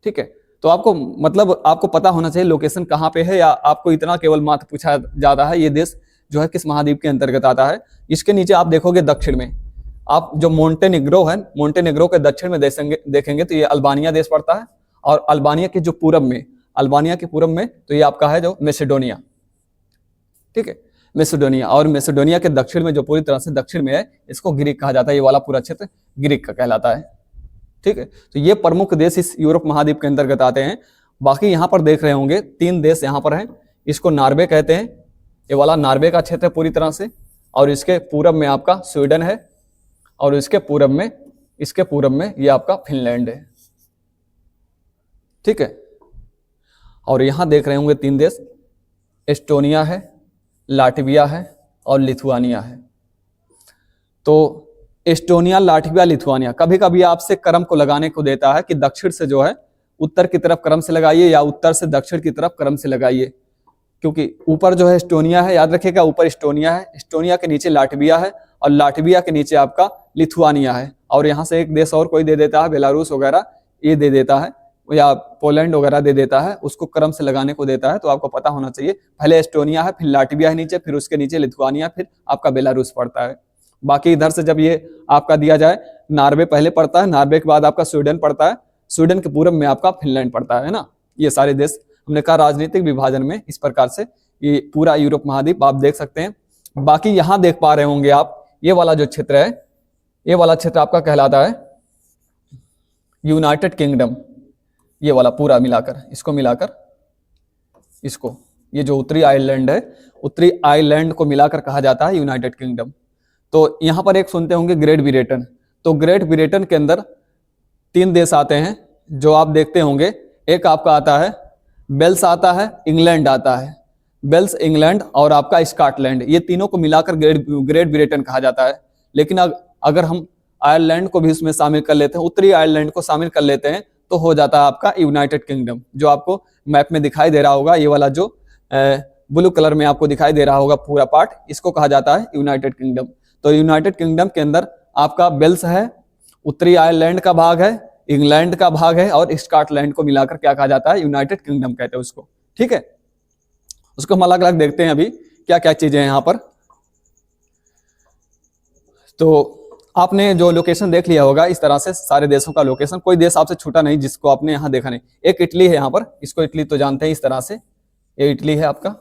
ठीक है, तो आपको मतलब आपको पता होना चाहिए लोकेशन कहाँ पे है, या आपको इतना केवल मात्र पूछा जाता है ये देश जो है किस महाद्वीप के अंतर्गत आता है। इसके नीचे आप देखोगे दक्षिण में, आप जो मोंटेनिग्रो है, मोंटेनिग्रो के दक्षिण में देखेंगे तो ये अल्बानिया देश पड़ता है। और अल्बानिया के जो पूरब में, अल्बानिया के पूरब में तो ये आपका है जो मैसेडोनिया। ठीक है, मैसेडोनिया। और मैसेडोनिया के दक्षिण में जो पूरी तरह से दक्षिण में है, इसको ग्रीक कहा जाता है, ये वाला पूरा क्षेत्र ग्रीक का कहलाता है। ठीक है, तो ये प्रमुख देश इस यूरोप महाद्वीप के अंतर्गत आते हैं। बाकी यहाँ पर देख रहे होंगे 3 देश यहाँ पर हैं। इसको नॉर्वे कहते हैं, ये वाला नॉर्वे का क्षेत्र है पूरी तरह से। और इसके पूरब में आपका स्वीडन है, और इसके पूरब में ये आपका फिनलैंड है। ठीक है। और यहाँ देख रहे होंगे 3 देश, एस्टोनिया है, लाटविया है और लिथुआनिया है। तो एस्टोनिया, लाटविया, लिथुआनिया कभी कभी आपसे क्रम को लगाने को देता है कि दक्षिण से जो है उत्तर की तरफ क्रम से लगाइए या उत्तर से दक्षिण की तरफ क्रम से लगाइए, क्योंकि ऊपर जो है एस्टोनिया है, याद रखिएगा ऊपर एस्टोनिया है, एस्टोनिया के नीचे लाटविया है और लाटविया के नीचे आपका लिथुआनिया है। और यहाँ से एक देश और कोई दे देता है, बेलारूस वगैरह ये दे देता है या पोलैंड वगैरह दे देता है, उसको क्रम से लगाने को देता है। तो आपको पता होना चाहिए पहले एस्टोनिया है, फिर लाटविया है नीचे, फिर उसके नीचे लिथुआनिया, फिर आपका बेलारूस पड़ता है। बाकी इधर से जब ये आपका दिया जाए, नॉर्वे पहले पड़ता है, नॉर्वे के बाद आपका स्वीडन पड़ता है, स्वीडन के पूरब में आपका फिनलैंड पड़ता है ना। ये सारे देश हमने कहा राजनीतिक विभाजन में इस प्रकार से ये पूरा यूरोप महाद्वीप आप देख सकते हैं। बाकी यहाँ देख पा रहे होंगे आप, ये वाला जो क्षेत्र है, ये वाला क्षेत्र आपका कहलाता है यूनाइटेड किंगडम। ये वाला पूरा मिलाकर, इसको मिलाकर इसको, ये जो उत्तरी आयरलैंड है, उत्तरी आयरलैंड को मिलाकर कहा जाता है यूनाइटेड किंगडम। तो यहाँ पर एक सुनते होंगे ग्रेट ब्रिटेन। तो ग्रेट ब्रिटेन के अंदर 3 देश आते हैं जो आप देखते होंगे। एक आपका आता है वेल्स, आता है इंग्लैंड, आता है वेल्स, इंग्लैंड और आपका स्कॉटलैंड, ये तीनों को मिलाकर ग्रेट ब्रिटेन कहा जाता है। लेकिन अगर हम आयरलैंड को भी इसमें शामिल कर लेते हैं, उत्तरी आयरलैंड को शामिल कर लेते हैं, तो हो जाता है आपका यूनाइटेड किंगडम। जो आपको मैप में दिखाई दे रहा होगा, ये वाला जो ब्लू कलर में आपको दिखाई दे रहा होगा पूरा पार्ट, इसको कहा जाता है यूनाइटेड किंगडम। तो यूनाइटेड किंगडम के अंदर आपका वेल्स है, उत्तरी आयरलैंड का भाग है, इंग्लैंड का भाग है और स्कॉटलैंड को मिलाकर क्या कहा जाता है, यूनाइटेड किंगडम कहते हैं उसको। ठीक है, उसको हम अलग अलग देखते हैं अभी क्या क्या चीजें हैं यहाँ पर। तो आपने जो लोकेशन देख लिया होगा, इस तरह से सारे देशों का लोकेशन, कोई देश आपसे छूटा नहीं जिसको आपने यहाँ देखा नहीं। एक इटली है यहाँ पर, इसको इटली तो जानते हैं, इस तरह से ये इटली है आपका।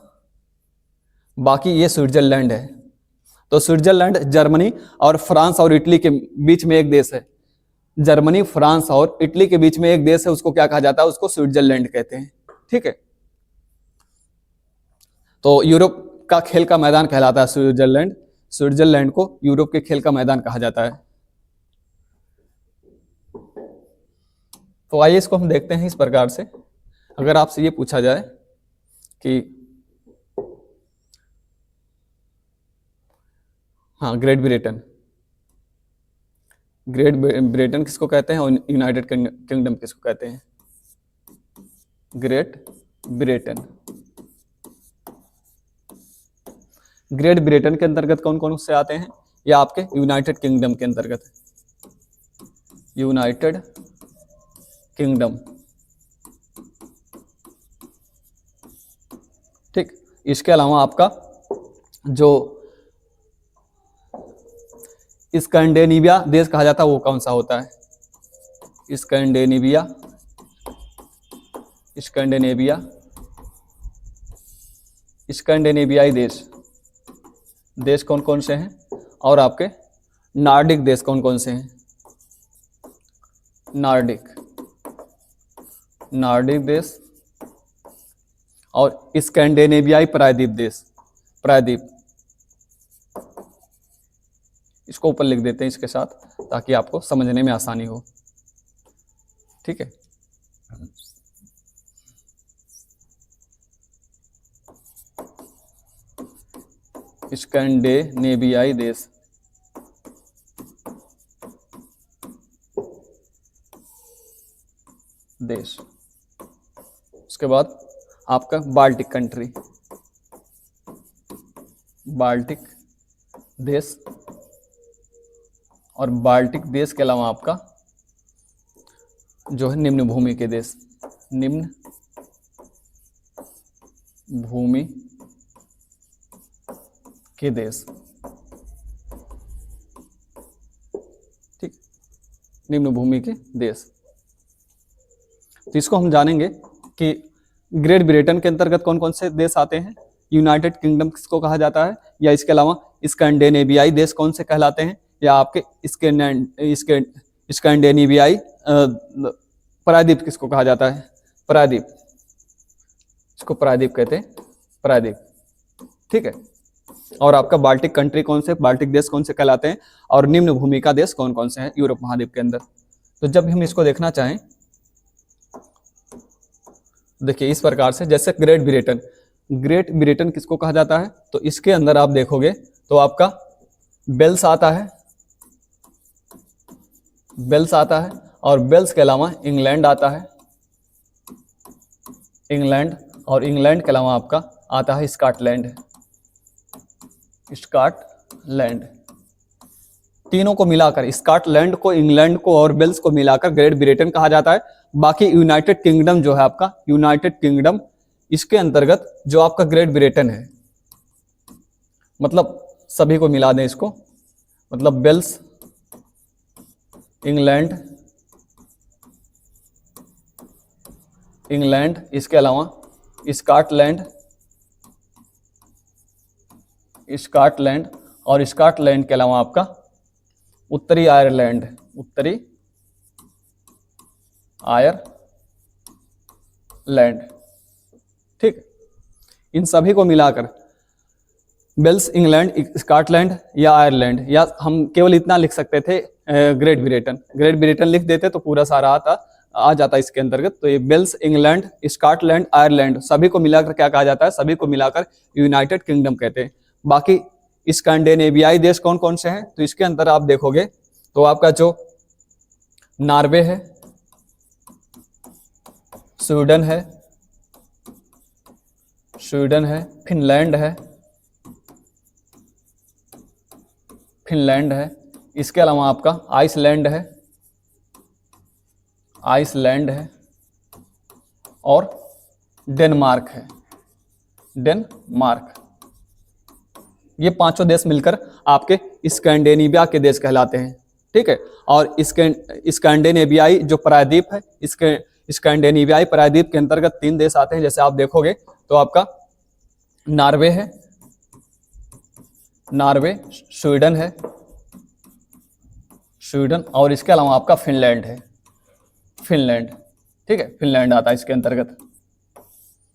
बाकी ये स्विट्जरलैंड है। तो स्विट्जरलैंड जर्मनी और फ्रांस और इटली के बीच में एक देश है। जर्मनी, फ्रांस और इटली के बीच में एक देश है, उसको क्या कहा जाता है, उसको स्विट्जरलैंड कहते हैं। ठीक है। तो यूरोप का खेल का मैदान कहलाता है स्विट्जरलैंड। स्विट्जरलैंड को यूरोप के खेल का मैदान कहा जाता है। तो आइए इसको हम देखते हैं इस प्रकार से। अगर आपसे ये पूछा जाए कि हाँ, ग्रेट ब्रिटेन, ग्रेट ब्रिटेन किसको कहते हैं और यूनाइटेड किंगडम किसको कहते हैं? Great Britain. ग्रेट ब्रिटेन के अंतर्गत कौन कौन से आते हैं? या आपके यूनाइटेड किंगडम के अंतर्गत, यूनाइटेड किंगडम। ठीक। इसके अलावा आपका जो स्कैंडिनेविया देश कहा जाता है वो कौन सा होता है? स्कैंडिनेविया, स्कैंडिनेविया, स्कैंडिनेवियाई देश, देश कौन कौन से हैं? और आपके नॉर्डिक देश कौन कौन से हैं? नॉर्डिक, नॉर्डिक देश और स्कैंडिनेवियाई प्रायद्वीप देश, प्रायद्वीप। इसको ऊपर लिख देते हैं इसके साथ ताकि आपको समझने में आसानी हो। ठीक है। स्कैंडिनेवियाई देश, देश। उसके बाद आपका बाल्टिक कंट्री, बाल्टिक देश। और बाल्टिक देश के अलावा आपका जो है निम्न भूमि के देश, निम्न भूमि के देश। ठीक, निम्न भूमि के देश। तो इसको हम जानेंगे कि ग्रेट ब्रिटेन के अंतर्गत कौन कौन से देश आते हैं, यूनाइटेड किंगडम किसको कहा जाता है, या इसके अलावा स्कैंडिनेवियाई देश कौन से कहलाते हैं, या आपके स्कैंडिनेवियाई प्रायद्वीप किसको कहा जाता है, प्रायद्वीप। इसको प्रायद्वीप कहते हैं, प्रायद्वीप, ठीक है। और आपका बाल्टिक कंट्री कौन से, बाल्टिक देश कौन से कहलाते हैं, और निम्न भूमि का देश कौन कौन से हैं यूरोप महाद्वीप के अंदर। तो जब हम इसको देखना चाहें, देखिए इस प्रकार से, जैसे ग्रेट ब्रिटेन, ग्रेट ब्रिटेन किसको कहा जाता है, तो इसके अंदर आप देखोगे तो आपका वेल्स आता है, वेल्स आता है, और वेल्स के अलावा इंग्लैंड आता है, इंग्लैंड, और इंग्लैंड के अलावा आपका आता है स्कॉटलैंड, स्कॉटलैंड। तीनों को मिलाकर, स्कॉटलैंड को, इंग्लैंड को और वेल्स को मिलाकर ग्रेट ब्रिटेन कहा जाता है। बाकी यूनाइटेड किंगडम जो है आपका, यूनाइटेड किंगडम, इसके अंतर्गत जो आपका ग्रेट ब्रिटेन है, मतलब सभी को मिला दें इसको, मतलब वेल्स, इंग्लैंड, इंग्लैंड, इसके अलावा स्कॉटलैंड, स्कॉटलैंड, और स्कॉटलैंड के अलावा आपका उत्तरी आयरलैंड, उत्तरी आयरलैंड, ठीक। इन सभी को मिलाकर वेल्स, इंग्लैंड, स्कॉटलैंड या आयरलैंड, या हम केवल इतना लिख सकते थे ग्रेट ब्रिटेन, ग्रेट ब्रिटेन लिख देते तो पूरा सारा आ जाता इसके अंतर्गत। तो ये वेल्स, इंग्लैंड, स्कॉटलैंड, आयरलैंड, सभी को मिलाकर क्या कहा जाता है, सभी को मिलाकर यूनाइटेड किंगडम कहते हैं। बाकी स्कैंडिनेवियाई देश कौन कौन से हैं, तो इसके अंदर आप देखोगे तो आपका जो नॉर्वे है, स्वीडन है, स्वीडन है, फिनलैंड है, फिनलैंड है, इसके अलावा आपका आइसलैंड है, आइसलैंड है, और डेनमार्क है, डेनमार्क। ये पांचों देश मिलकर आपके स्कैंडिनेविया के देश कहलाते हैं, ठीक है। और स्कैंडिनेवियाई जो प्रायद्वीप है, इसके स्कैंडिनेवियाई प्रायद्वीप के अंतर्गत 3 देश आते हैं। जैसे आप देखोगे तो आपका नॉर्वे है, नॉर्वे, स्वीडन है, स्वीडन, और इसके अलावा आपका फिनलैंड है, फिनलैंड, ठीक है, फिनलैंड आता है इसके अंतर्गत।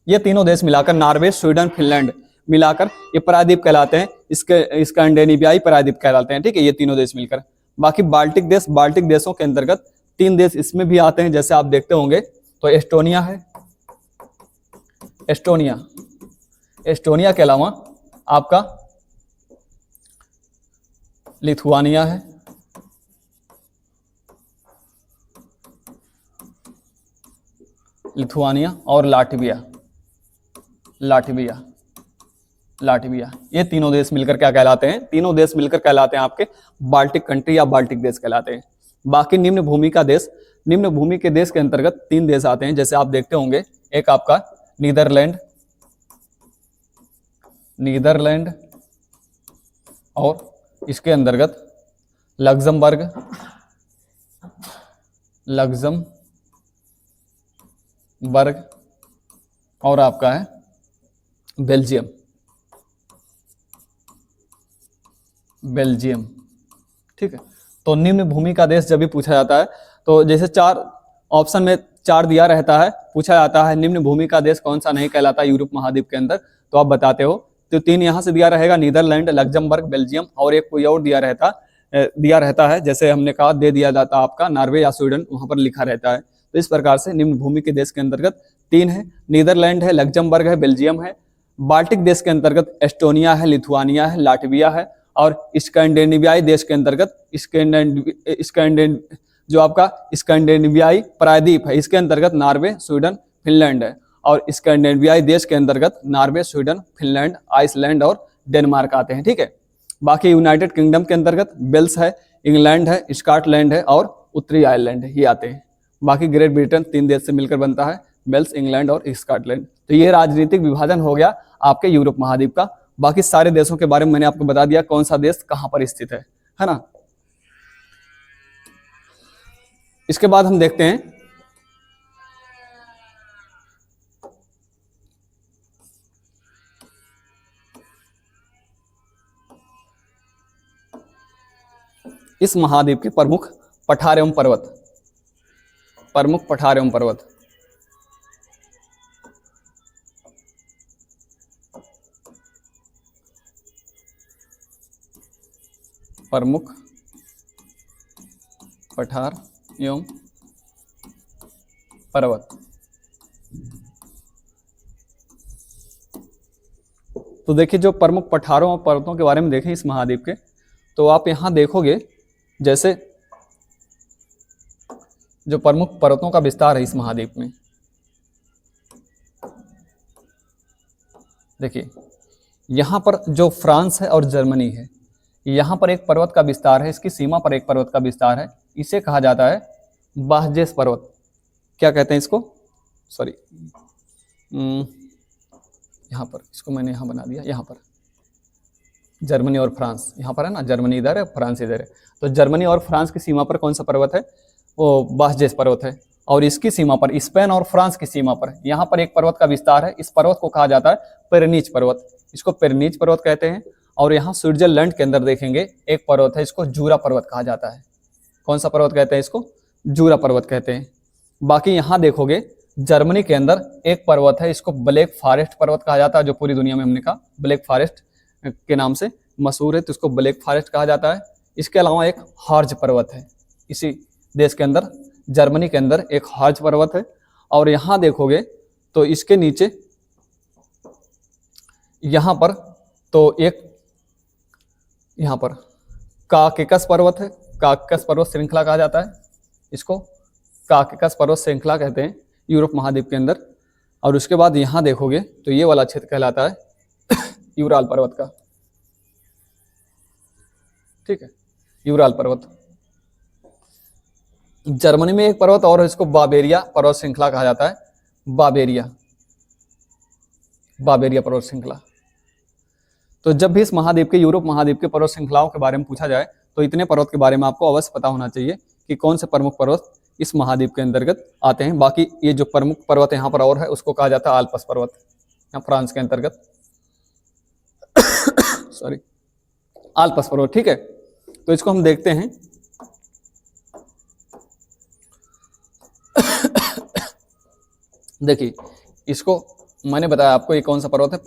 ये तीनों देश मिलाकर, नॉर्वे, स्वीडन, फिनलैंड मिलाकर ये प्रायद्वीप कहलाते हैं, इसके स्कैंडिनेवियाई प्रायद्वीप कहलाते हैं, ठीक है, ये तीनों देश मिलकर। बाकी बाल्टिक देश, बाल्टिक देशों के अंतर्गत 3 देश इसमें भी आते हैं, जैसे आप देखते होंगे तो एस्टोनिया है, एस्टोनिया, एस्टोनिया के अलावा आपका लिथुआनिया है, लिथुआनिया, और लाटविया, लाटविया, लाटविया। ये तीनों देश मिलकर क्या कहलाते हैं, तीनों देश मिलकर कहलाते हैं आपके बाल्टिक कंट्री या बाल्टिक देश कहलाते हैं। बाकी निम्न भूमि का देश, निम्न भूमि के देश के अंतर्गत 3 देश आते हैं, जैसे आप देखते होंगे, एक आपका नीदरलैंड, नीदरलैंड, और इसके अंतर्गत लग्जमबर्ग, लग्जमबर्ग, और आपका है बेल्जियम, बेल्जियम, ठीक है। तो निम्न भूमि का देश जब भी पूछा जाता है तो जैसे 4 ऑप्शन में 4 दिया रहता है, पूछा जाता है निम्न भूमि का देश कौन सा नहीं कहलाता यूरोप महाद्वीप के अंदर, तो आप बताते हो। तो 3 यहाँ से दिया रहेगा, नीदरलैंड, लग्जमबर्ग, बेल्जियम, और एक कोई और दिया रहता है, जैसे हमने कहा दे दिया जाता आपका नॉर्वे या स्वीडन, वहां पर लिखा रहता है। तो इस प्रकार से निम्न भूमि के देश के अंतर्गत 3 है, नीदरलैंड है, लग्जमबर्ग है, बेल्जियम है। बाल्टिक देश के अंतर्गत एस्टोनिया है, लिथुआनिया है, लाटविया है, और स्कैंडिनेवियाई देश के अंतर्गत जो आपका स्कैंडिनेवियाई प्रायद्वीप है, इसके अंतर्गत नॉर्वे, स्वीडन, फिनलैंड है। और स्कैंडिनेवियाई देश के अंतर्गत नॉर्वे, स्वीडन, फिनलैंड, आइसलैंड और डेनमार्क आते हैं, ठीक है। बाकी यूनाइटेड किंगडम के अंतर्गत वेल्स है, इंग्लैंड है, स्कॉटलैंड है और उत्तरी आयरलैंड है, ये आते हैं। बाकी ग्रेट ब्रिटेन 3 देश से मिलकर बनता है, वेल्स, इंग्लैंड और स्कॉटलैंड। तो ये राजनीतिक विभाजन हो गया आपके यूरोप महाद्वीप का। बाकी सारे देशों के बारे में मैंने आपको बता दिया, कौन सा देश कहां पर स्थित है ना। इसके बाद हम देखते हैं इस महाद्वीप के प्रमुख पठार एवं पर्वत, प्रमुख पठार एवं पर्वत। प्रमुख पठार एवं पर्वत। तो देखिए जो प्रमुख पठारों और पर्वतों के बारे में देखें इस महाद्वीप के, तो आप यहां देखोगे जैसे जो प्रमुख पर्वतों का विस्तार है इस महाद्वीप में, देखिए यहां पर जो फ्रांस है और जर्मनी है, यहां पर एक पर्वत का विस्तार है, इसकी सीमा पर एक पर्वत का विस्तार है, इसे कहा जाता है बाहजेस पर्वत। क्या कहते हैं इसको, सॉरी यहाँ पर इसको मैंने यहाँ बना दिया, यहाँ पर जर्मनी और फ्रांस यहाँ पर है ना, जर्मनी इधर है फ्रांस इधर है, तो जर्मनी और फ्रांस की सीमा पर कौन सा पर्वत है, वो बाहजेस पर्वत है। और इसकी सीमा पर स्पेन और फ्रांस की सीमा पर यहाँ पर एक पर्वत का विस्तार है, इस पर्वत को कहा जाता है पेरेनीज पर्वत, इसको पेरेनीज पर्वत कहते हैं। और यहाँ स्विट्जरलैंड के अंदर देखेंगे एक पर्वत है, इसको जूरा पर्वत कहा जाता है। कौन सा पर्वत कहते हैं इसको, जूरा पर्वत कहते हैं। बाकी यहाँ देखोगे जर्मनी के अंदर एक पर्वत है, इसको ब्लैक फॉरेस्ट पर्वत कहा जाता है, जो पूरी दुनिया में हमने कहा ब्लैक फॉरेस्ट के नाम से मशहूर है, तो इसको ब्लैक फॉरेस्ट कहा जाता है। इसके अलावा एक हार्ज पर्वत है, इसी देश के अंदर जर्मनी के अंदर एक हार्ज पर्वत है। और यहाँ देखोगे तो इसके नीचे यहाँ पर तो एक यहाँ पर काकेकस पर्वत है, काकेकस पर्वत श्रृंखला कहा जाता है, इसको काकेकस पर्वत श्रृंखला कहते हैं यूरोप महाद्वीप के अंदर। और उसके बाद यहाँ देखोगे तो ये वाला क्षेत्र कहलाता है यूराल पर्वत का, ठीक है, यूराल पर्वत। जर्मनी में एक पर्वत और है, इसको बावेरिया पर्वत श्रृंखला कहा जाता है, बावेरिया पर्वत श्रृंखला। तो जब भी इस महाद्वीप के, यूरोप महाद्वीप के पर्वत श्रृंखलाओं के बारे में पूछा जाए तो इतने पर्वत के बारे में आपको अवश्य पता होना चाहिए कि कौन से प्रमुख पर्वत इस महाद्वीप के अंतर्गत आते हैं। बाकी ये जो प्रमुख पर्वत यहाँ पर और है उसको कहा जाता है आल्प्स पर्वत, यहाँ फ्रांस के अंतर्गत सॉरी आल्प्स पर्वत, ठीक है। तो इसको हम देखते हैं। देखिए इसको मैंने बताया आपको, ये कौन सा पर्वत है,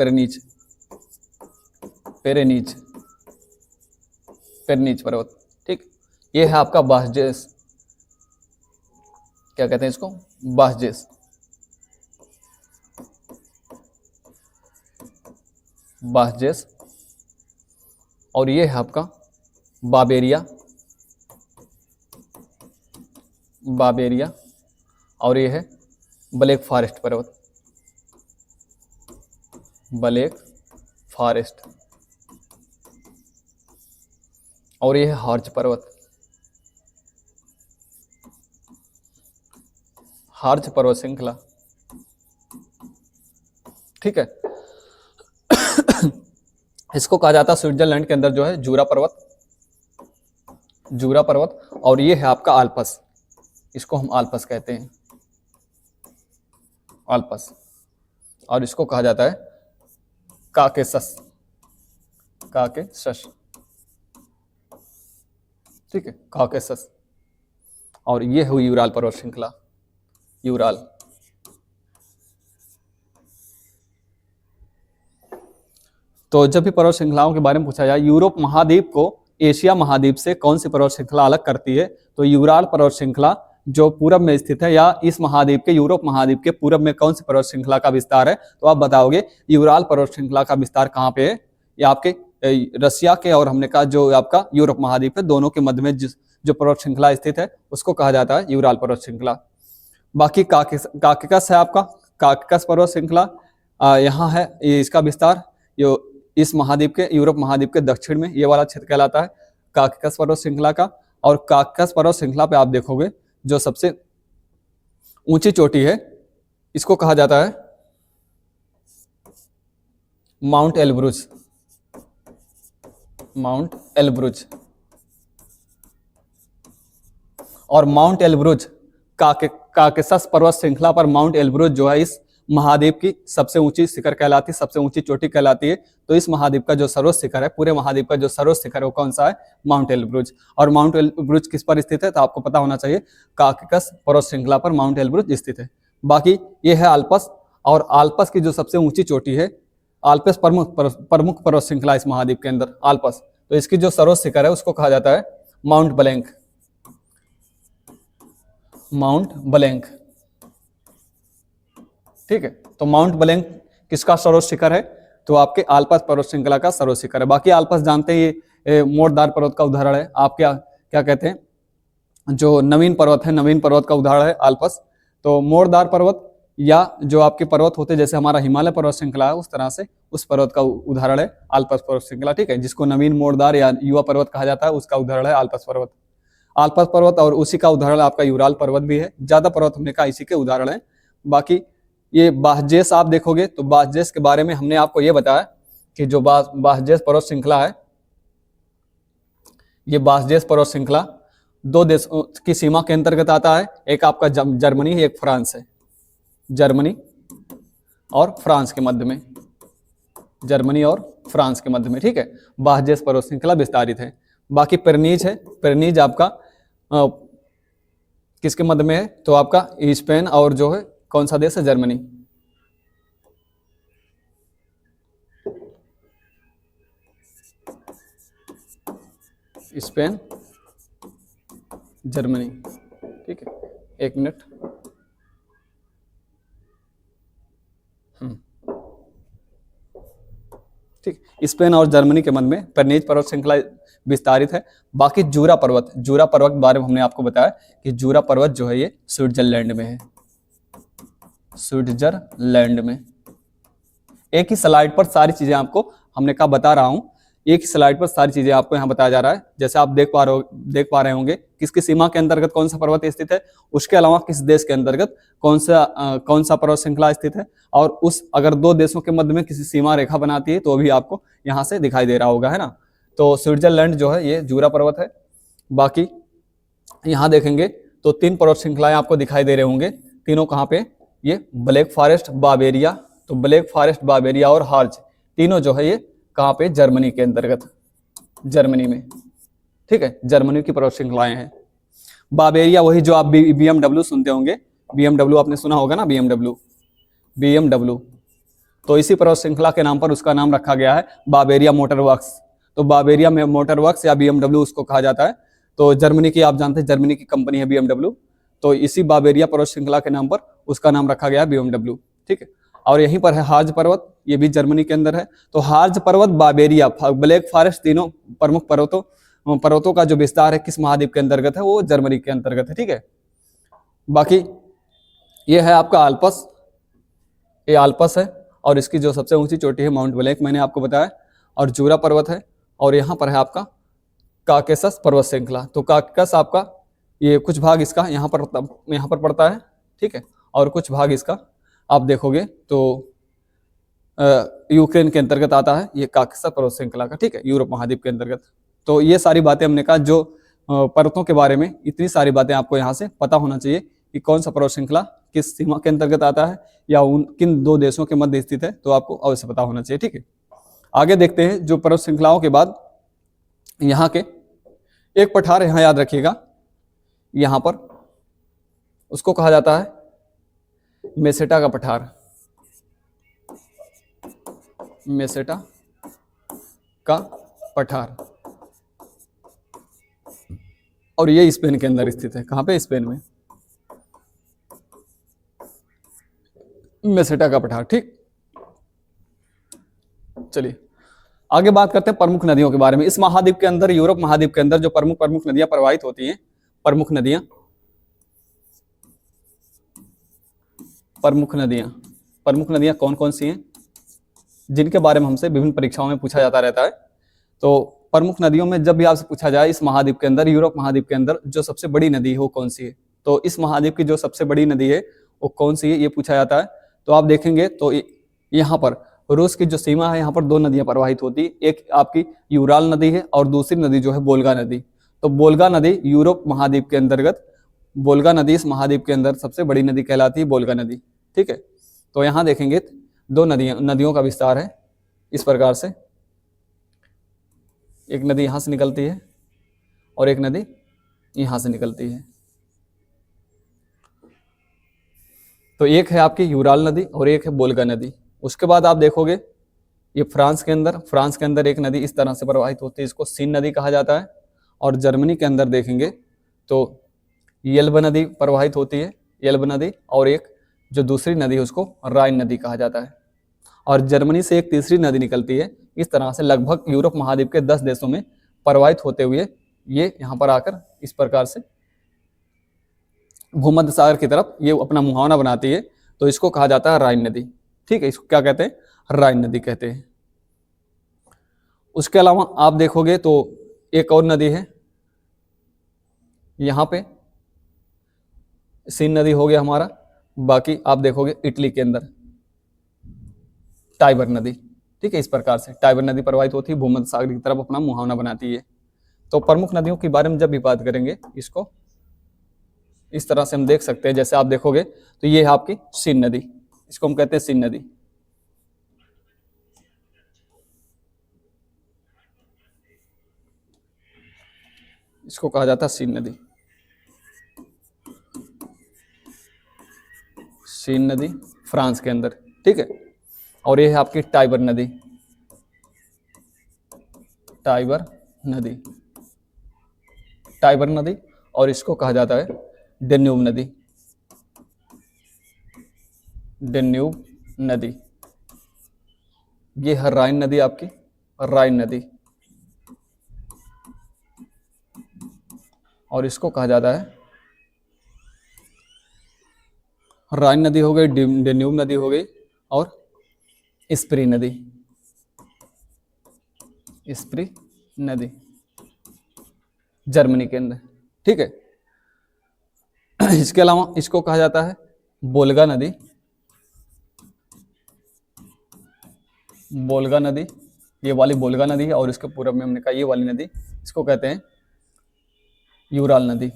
पेरेनीज पर्वत, ठीक। ये है आपका बाहजेस, क्या कहते हैं इसको, बाहजेस। और ये है आपका बावेरिया, और ये है ब्लैक फॉरेस्ट पर्वत, ब्लैक फॉरेस्ट। और ये है हार्ज पर्वत, हार्ज पर्वत श्रृंखला, ठीक है। इसको कहा जाता है स्विट्जरलैंड के अंदर जो है जूरा पर्वत। और ये है आपका आल्प्स, इसको हम आल्प्स कहते हैं, आल्प्स। और इसको कहा जाता है काकेसस, ठीक है, काकेसस। और ये हुई यूराल पर्वत श्रृंखला, यूराल। तो जब भी पर्वत श्रृंखलाओं के बारे में पूछा जाए, यूरोप महाद्वीप को एशिया महाद्वीप से कौन सी पर्वत श्रृंखला अलग करती है, तो यूराल पर्वत श्रृंखला जो पूरब में स्थित है, या इस महाद्वीप के, यूरोप महाद्वीप के पूरब में कौन सी पर्वत श्रृंखला का विस्तार है, तो आप बताओगे यूराल पर्वत श्रृंखला का विस्तार कहाँ पे है, या आपके रसिया के और हमने कहा जो आपका यूरोप महाद्वीप है, दोनों के मध्य में जो पर्वत श्रृंखला स्थित है उसको कहा जाता है यूराल पर्वत श्रृंखला। बाकी काकेकस है आपका, काकेकस पर्वत श्रृंखला यहाँ है, ये इसका विस्तार जो इस महाद्वीप के, यूरोप महाद्वीप के दक्षिण में ये वाला क्षेत्र कहलाता है काकेकस पर्वत श्रृंखला का। और काकेकस पर्वत श्रृंखला पे आप देखोगे जो सबसे ऊंची चोटी है इसको कहा जाता है माउंट एलब्रुज, और माउंट एलब्रुज काकेसस पर्वत श्रृंखला पर माउंट एलब्रुज जो है इस महाद्वीप की सबसे ऊंची शिखर कहलाती है, सबसे ऊंची चोटी कहलाती है। तो इस महाद्वीप का जो सर्वोच्च शिखर है, पूरे महाद्वीप का जो सर्वोच्च शिखर है वो कौन सा है, माउंट एलब्रुज। और माउंट एलब्रुज किस पर स्थित है, तो आपको पता होना चाहिए काकेकस पर्वत श्रृंखला पर माउंट एलब्रुज स्थित है। बाकी ये है आल्प्स, और आल्प्स की जो सबसे ऊंची चोटी है, आल्प्स प्रमुख पर्वत श्रृंखला इस महाद्वीप के अंदर, आल्प्स तो इसकी जो सर्वोच्च शिखर है उसको कहा जाता है माउंट ब्लैंक। माउंट ब्लैंक, ठीक है। तो माउंट ब्लैंक किसका सर्वोच्च शिखर है? तो आपके आल्पस पर्वत श्रृंखला का सर्वोच्च शिखर है। बाकी आल्पस जानते हैं ये मोरदार पर्वत का उदाहरण है। आप क्या क्या कहते हैं, जो नवीन पर्वत है, नवीन पर्वत का उदाहरण है आल्पस। तो मोरदार पर्वत या जो आपके पर्वत होते हैं जैसे हमारा हिमालय पर्वत श्रृंखला है, उस तरह से उस पर्वत का उदाहरण है आल्पस पर्वत श्रृंखला, ठीक है, जिसको नवीन मोरदार या युवा पर्वत कहा जाता है, उसका उदाहरण है आल्पस पर्वत। आल्पस पर्वत और उसी का उदाहरण आपका यूराल पर्वत भी है। ज्यादा पर्वत हमने कहा इसी के उदाहरण है। बाकी ये बासजेस आप देखोगे तो बासजेस के बारे में हमने आपको ये बताया कि जो बासजेस पर्वत श्रृंखला है, ये बासजेस पर्वत श्रृंखला दो देशों की सीमा के अंतर्गत आता है। एक आपका जर्मनी है, एक फ्रांस है। जर्मनी और फ्रांस के मध्य में, जर्मनी और फ्रांस के मध्य में, ठीक है, बासजेस पर्वत श्रृंखला विस्तारित है। बाकी पेरनीज है, पेरनीज आपका किसके मध्य में है? तो आपका स्पेन और जो है कौन सा देश है? जर्मनी। स्पेन, जर्मनी, ठीक है। एक मिनट, ठीक। स्पेन और जर्मनी के मध्य में पेरनीज पर्वत श्रृंखला विस्तारित है। बाकी जूरा पर्वत, जूरा पर्वत के बारे में हमने आपको बताया कि जूरा पर्वत जो है ये स्विट्जरलैंड में है। स्विट्जरलैंड में। एक ही स्लाइड पर सारी चीजें आपको हमने कहा बता रहा हूं, एक ही स्लाइड पर सारी चीजें आपको यहाँ बताया जा रहा है। जैसे आप देख पा रहे होंगे किसकी सीमा के अंतर्गत कौन सा पर्वत स्थित है, उसके अलावा किस देश के अंतर्गत कौन सा पर्वत श्रृंखला स्थित है, और उस अगर दो देशों के मध्य में किसी सीमा रेखा बनाती है तो भी आपको यहाँ से दिखाई दे रहा होगा, है ना। तो स्विट्जरलैंड जो है ये जूरा पर्वत है। बाकी यहाँ देखेंगे तो 3 पर्वत श्रृंखलाएं आपको दिखाई दे रहे होंगे। तीनों कहाँ पे? ये ब्लैक फॉरेस्ट, बावेरिया, तो ब्लैक फॉरेस्ट, बावेरिया और हार्ज, तीनों जो है ये कहाँ पे? जर्मनी के अंतर्गत, जर्मनी में, ठीक है, जर्मनी की पर्वत श्रृंखलाएं हैं। बावेरिया वही जो आप BMW सुनते होंगे, BMW आपने सुना होगा ना, BMW, तो इसी पर्वत श्रृंखला के नाम पर उसका नाम रखा गया है बावेरिया मोटर वर्क्स। तो बावेरिया में मोटर वर्क्स या BMW उसको कहा जाता है। तो जर्मनी की आप जानते हैं, जर्मनी की कंपनी है BMW, तो इसी बावेरिया पर्वत श्रृंखला के नाम पर उसका नाम रखा गया है BMW, ठीक है। और यहीं पर है हार्ज पर्वत, ये भी जर्मनी के अंदर है। तो हार्ज पर्वत, बावेरिया, ब्लैक फॉरेस्ट, तीनों प्रमुख पर्वतों का जो विस्तार है किस महाद्वीप के अंतर्गत है? वो जर्मनी के अंतर्गत है, ठीक है। बाकी ये है आपका आल्पस, ये आल्पस है और इसकी जो सबसे ऊंची चोटी है माउंट ब्लैंक, मैंने आपको बताया, और जूरा पर्वत है। और यहाँ पर है आपका काकेशस पर्वत श्रृंखला। तो काकेशस आपका ये कुछ भाग इसका यहाँ पर पड़ता है, ठीक है, और कुछ भाग इसका आप देखोगे तो यूक्रेन के अंतर्गत आता है ये काकेशस पर्वत श्रृंखला का, ठीक है, यूरोप महाद्वीप के अंतर्गत। तो ये सारी बातें हमने कहा, जो पर्वतों के बारे में इतनी सारी बातें आपको यहाँ से पता होना चाहिए कि कौन सा पर्वत श्रृंखला किस सीमा के अंतर्गत आता है या उन किन दो देशों के मध्य स्थित है, तो आपको अवश्य पता होना चाहिए, ठीक है। आगे देखते हैं, जो पर्वत श्रृंखलाओं के बाद यहाँ के एक पठार यहाँ याद रखिएगा, यहाँ पर उसको कहा जाता है मेसेटा का पठार, मेसेटा का पठार, और ये स्पेन के अंदर स्थित है। कहाँ पे? स्पेन में, मेसेटा का पठार, ठीक। चलिए आगे बात करते हैं प्रमुख नदियों के बारे में। इस महाद्वीप के अंदर, यूरोप महाद्वीप के अंदर जो प्रमुख नदियां प्रवाहित होती हैं, प्रमुख नदियां कौन कौन सी हैं, जिनके बारे में हमसे विभिन्न परीक्षाओं में पूछा जाता रहता है। तो प्रमुख नदियों में जब भी आपसे पूछा जाए इस महाद्वीप के अंदर, यूरोप महाद्वीप के अंदर जो सबसे बड़ी नदी है वो कौन सी है, तो इस महाद्वीप की जो सबसे बड़ी नदी है वो कौन सी है, ये पूछा जाता है। तो आप देखेंगे तो यहाँ पर रूस की जो सीमा है, यहाँ पर 2 नदियां प्रवाहित होती है। एक आपकी यूराल नदी है और दूसरी नदी जो है वोल्गा नदी। तो वोल्गा नदी यूरोप महाद्वीप के अंतर्गत, वोल्गा नदी इस महाद्वीप के अंदर सबसे बड़ी नदी कहलाती है, वोल्गा नदी, ठीक है। तो यहाँ देखेंगे 2 नदियों का विस्तार है इस प्रकार से, एक नदी यहाँ से निकलती है और एक नदी यहाँ से निकलती है। तो एक है आपकी यूराल नदी और एक है वोल्गा नदी। उसके बाद आप देखोगे ये फ्रांस के अंदर एक नदी इस तरह से प्रवाहित होती है, इसको सीन नदी कहा जाता है। और जर्मनी के अंदर देखेंगे तो येल्ब नदी प्रवाहित होती है, येल्ब नदी, और एक जो दूसरी नदी है उसको राइन नदी कहा जाता है। और जर्मनी से एक तीसरी नदी निकलती है। इस तरह से लगभग यूरोप महाद्वीप के 10 देशों में प्रवाहित होते हुए ये यहाँ पर आकर इस प्रकार से भूमध्य सागर की तरफ ये अपना मुहावना बनाती है। तो इसको कहा जाता है राइन नदी। ठीक है, इसको क्या कहते हैं? राइन नदी कहते हैं। उसके अलावा आप देखोगे तो एक और नदी है यहाँ पे, सीन नदी हो गया हमारा। बाकी आप देखोगे इटली के अंदर टाइबर नदी। ठीक है, इस प्रकार से टाइबर नदी प्रवाहित होती है, भूमध्य सागर की तरफ अपना मुहावना बनाती है। तो प्रमुख नदियों के बारे में जब भी बात करेंगे, इसको इस तरह से हम देख सकते हैं। जैसे आप देखोगे तो ये है आपकी सीन नदी, इसको हम कहते हैं सीन नदी। इसको कहा जाता है सीन नदी। सीन नदी फ्रांस के अंदर। ठीक है, और ये है आपकी टाइबर नदी, टाइबर नदी, टाइबर नदी। और इसको कहा जाता है डेन्यूब नदी, डेन्यूब नदी। ये है राइन नदी आपकी, राइन नदी। और इसको कहा जाता है, राइन नदी हो गई, डेन्यूब नदी हो गई, और स्प्री नदी, स्प्री नदी जर्मनी के अंदर। ठीक है, इसके अलावा इसको कहा जाता है बोल्गा नदी, बोल्गा नदी, ये वाली बोल्गा नदी है। और इसके पूर्व में हमने कहा ये वाली नदी, इसको कहते हैं यूराल नदी,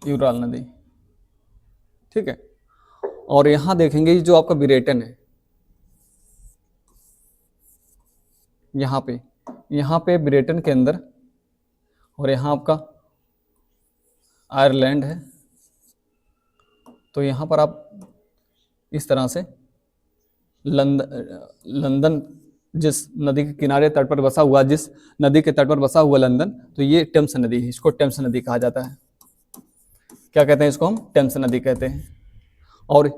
यूराल नदी। ठीक है, और यहां देखेंगे जो आपका ब्रिटेन है, यहाँ पे ब्रिटेन के अंदर, और यहाँ आपका आयरलैंड है। तो यहाँ पर आप इस तरह से लंदन जिस नदी के किनारे तट पर बसा हुआ, जिस नदी के तट पर बसा हुआ लंदन, तो ये टेम्स नदी है, इसको टेम्स नदी कहा जाता है। क्या कहते हैं इसको? हम टेम्स नदी कहते हैं। और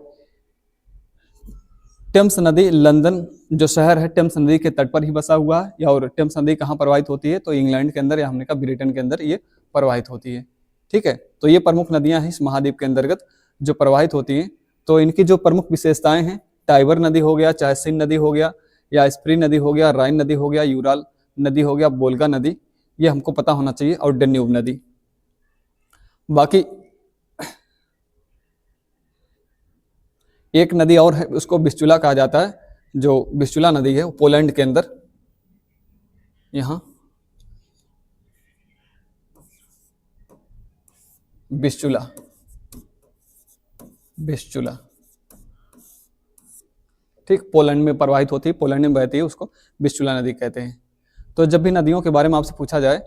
टेम्स नदी, लंदन जो शहर है टेम्स नदी के तट पर ही बसा हुआ है। या और टेम्स नदी कहाँ प्रवाहित होती है? तो इंग्लैंड के अंदर, या हमने कहा ब्रिटेन के अंदर ये प्रवाहित होती है। ठीक है, तो ये प्रमुख नदियां हैं इस महाद्वीप के अंतर्गत जो प्रवाहित होती हैं। तो इनकी जो प्रमुख विशेषताएं हैं, टाइबर नदी हो गया, चाहे सीन नदी हो गया, या स्प्री नदी हो गया, राइन नदी हो गया, यूराल नदी हो गया, बोल्गा नदी, ये हमको पता होना चाहिए, और डेन्यूब नदी। बाकी एक नदी और है, उसको विस्चुला कहा जाता है। जो विस्चुला नदी है वो पोलैंड के अंदर, यहाँ विस्चुला, विस्चुला, ठीक, पोलैंड में प्रवाहित होती है, पोलैंड में बहती है, उसको विस्चुला नदी कहते हैं। तो जब भी नदियों के बारे में आपसे पूछा जाए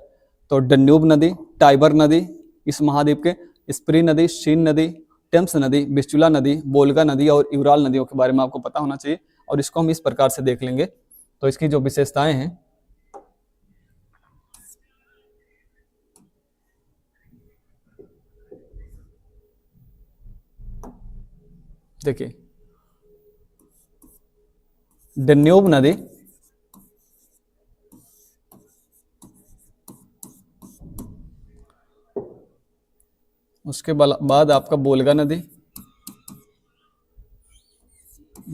तो डेन्यूब नदी, टाइबर नदी इस महाद्वीप के, स्प्री नदी, शीन नदी, टेम्स नदी, विस्चुला नदी, बोल्गा नदी और यूराल नदियों के बारे में आपको पता होना चाहिए। और इसको हम इस प्रकार से देख लेंगे। तो इसकी जो विशेषताएं हैं, देखिए, डेन्यूब नदी उसके बाद आपका बोल्गा नदी,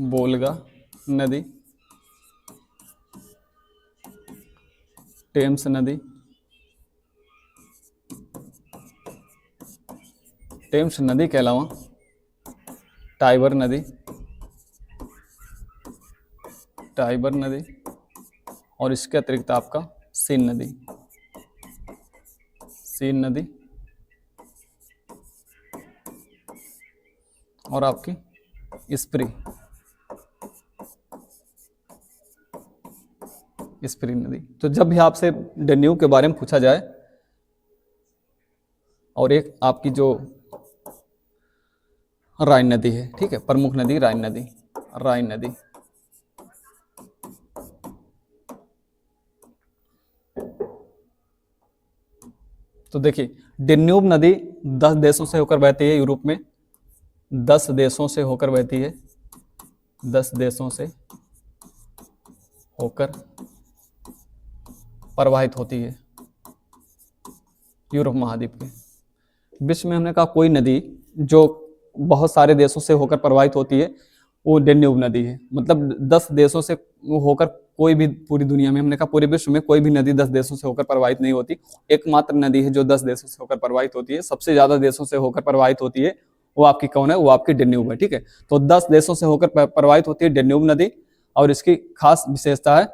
बोल्गा नदी, टेम्स नदी, टेम्स नदी के अलावा टाइबर नदी, टाइबर नदी, और इसके अतिरिक्त आपका सीन नदी, सीन नदी, और आपकी स्प्री, स्प्री नदी। तो जब भी आपसे डेन्यूब के बारे में पूछा जाए, और एक आपकी जो राइन नदी है। ठीक है, प्रमुख नदी राइन नदी, राइन नदी। तो देखिए डेन्यूब नदी 10 देशों से होकर बहती है यूरोप में, 10 देशों से होकर बहती है, 10 देशों से होकर प्रवाहित होती है यूरोप महाद्वीप के। विश्व में हमने कहा कोई नदी जो बहुत सारे देशों से होकर प्रवाहित होती है वो डेन्यूब नदी है। मतलब 10 देशों से होकर कोई भी, पूरी दुनिया में हमने कहा पूरे विश्व में कोई भी नदी 10 देशों से होकर प्रवाहित नहीं होती। एकमात्र नदी है जो 10 देशों से होकर प्रवाहित होती है, सबसे ज्यादा देशों से होकर प्रवाहित होती है, वो आपकी कौन है? वो आपकी डेन्यूब है। ठीक है, तो 10 देशों से होकर प्रवाहित होती है डेन्यूब नदी। और इसकी खास विशेषता है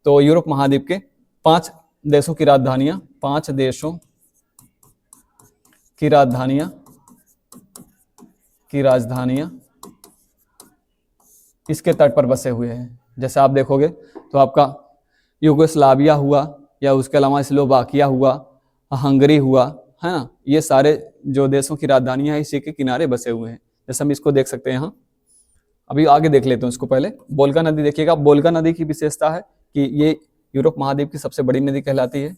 तो यूरोप महाद्वीप के 5 देशों की राजधानियां, 5 देशों की राजधानियां इसके तट पर बसे हुए हैं। जैसे आप देखोगे तो आपका यूगोस्लाविया हुआ, या उसके अलावा स्लोवाकिया हुआ, हंगरी हुआ, है ना, ये सारे जो देशों की राजधानियां हैं इसी के किनारे बसे हुए हैं। जैसे हम इसको देख सकते हैं यहाँ, अभी आगे देख लेते हैं इसको। पहले वोल्गा नदी देखिएगा। वोल्गा नदी की विशेषता है कि ये यूरोप महाद्वीप की सबसे बड़ी नदी कहलाती है।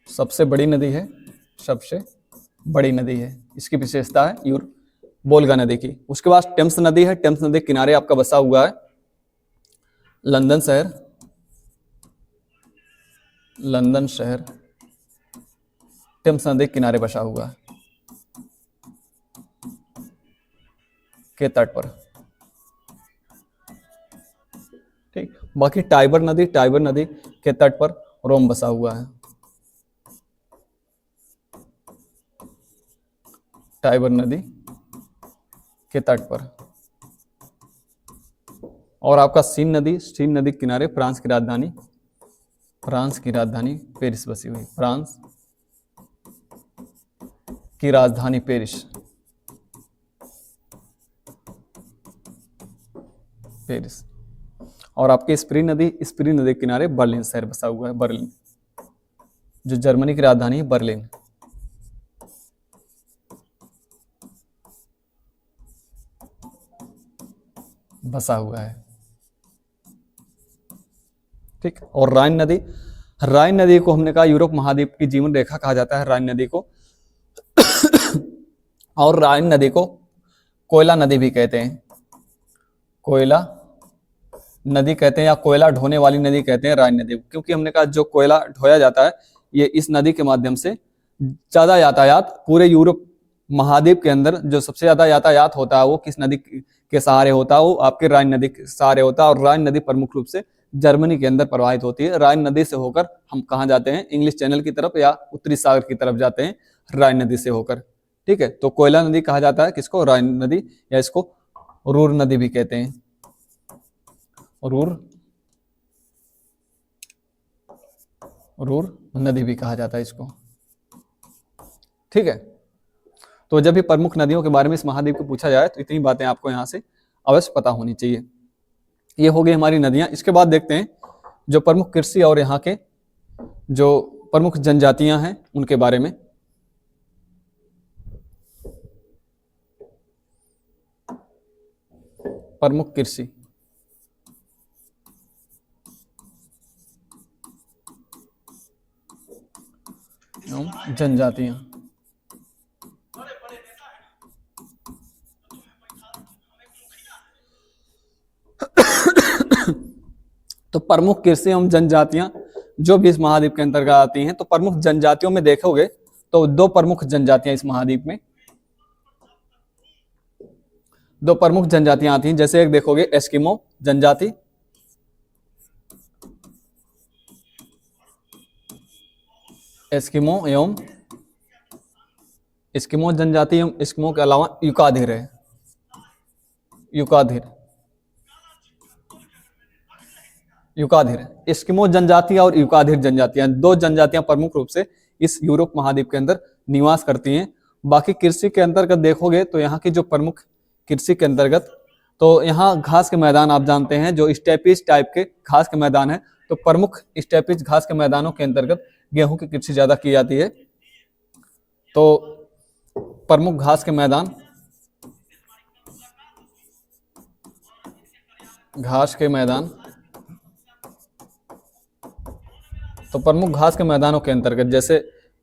सबसे बड़ी नदी है, सबसे बड़ी नदी है, इसकी विशेषता है वोल्गा नदी की। उसके बाद टेम्स नदी है। टेम्स नदी किनारे आपका बसा हुआ है लंदन शहर टेम्स नदी किनारे बसा हुआ है के तट पर। ठीक, बाकी टाइबर नदी के तट पर रोम बसा हुआ है। टाइबर नदी के तट पर। और आपका सीन नदी किनारे फ्रांस की राजधानी पेरिस बसी हुई। फ्रांस की राजधानी पेरिस। और आपकी स्प्री नदी के किनारे बर्लिन शहर बसा हुआ है। बर्लिन, जो जर्मनी की राजधानी है, बर्लिन। बसा हुआ है। ठीक, और राइन नदी को हमने कहा यूरोप महाद्वीप की जीवन रेखा कहा जाता है राइन नदी को। और राइन नदी को कोयला नदी भी कहते हैं, कोयला नदी कहते हैं, या कोयला ढोने वाली नदी कहते हैं राइन नदी को, क्योंकि हमने कहा जो कोयला ढोया जाता है ये इस नदी के माध्यम से ज्यादा यातायात पूरे यूरोप महाद्वीप के अंदर जो सबसे ज्यादा यातायात होता है वो किस नदी के सहारे होता है? वो आपके राइन नदी के सहारे होता है। और राइन नदी प्रमुख रूप से जर्मनी के अंदर प्रवाहित होती है। राइन नदी से होकर हम कहाँ जाते हैं? इंग्लिश चैनल की तरफ या उत्तरी सागर की तरफ जाते हैं राइन नदी से होकर। ठीक है, तो कोयला नदी कहा जाता है किसको? राइन नदी, या इसको रूर नदी भी कहते हैं। रूर नदी भी कहा जाता है इसको। ठीक है, तो जब भी प्रमुख नदियों के बारे में इस महाद्वीप को पूछा जाए तो इतनी बातें आपको यहाँ से अवश्य पता होनी चाहिए। ये हो गई हमारी नदियां। इसके बाद देखते हैं जो प्रमुख कृषि और यहाँ के जो प्रमुख जनजातियां हैं उनके बारे में। प्रमुख कृषि एवं जनजातियां। तो प्रमुख कृषि एवं जनजातियां जो भी इस महाद्वीप के अंतर्गत आती हैं, तो प्रमुख जनजातियों में देखोगे तो 2 प्रमुख जनजातियां इस महाद्वीप में, 2 प्रमुख जनजातियां आती हैं। जैसे एक देखोगे एस्किमो जनजाति, एस्किमो जनजाति एवं एस्किमो के अलावा युकाधिर है, युकाधिर। एस्किमो जनजातियां और युकाधिर जनजातियां, 2 जनजातियां प्रमुख रूप से इस यूरोप महाद्वीप के अंदर निवास करती हैं। बाकी कृषि के अंतर्गत देखोगे तो यहाँ की जो प्रमुख कृषि के अंतर्गत तो यहाँ घास के मैदान आप जानते हैं जो स्टेपीज टाइप के घास के मैदान है, तो प्रमुख स्टेपीज घास के मैदानों के अंतर्गत गेहूं की कृषि ज्यादा की जाती है। तो प्रमुख घास के मैदान, घास के मैदान, तो प्रमुख घास के मैदानों के अंतर्गत जैसे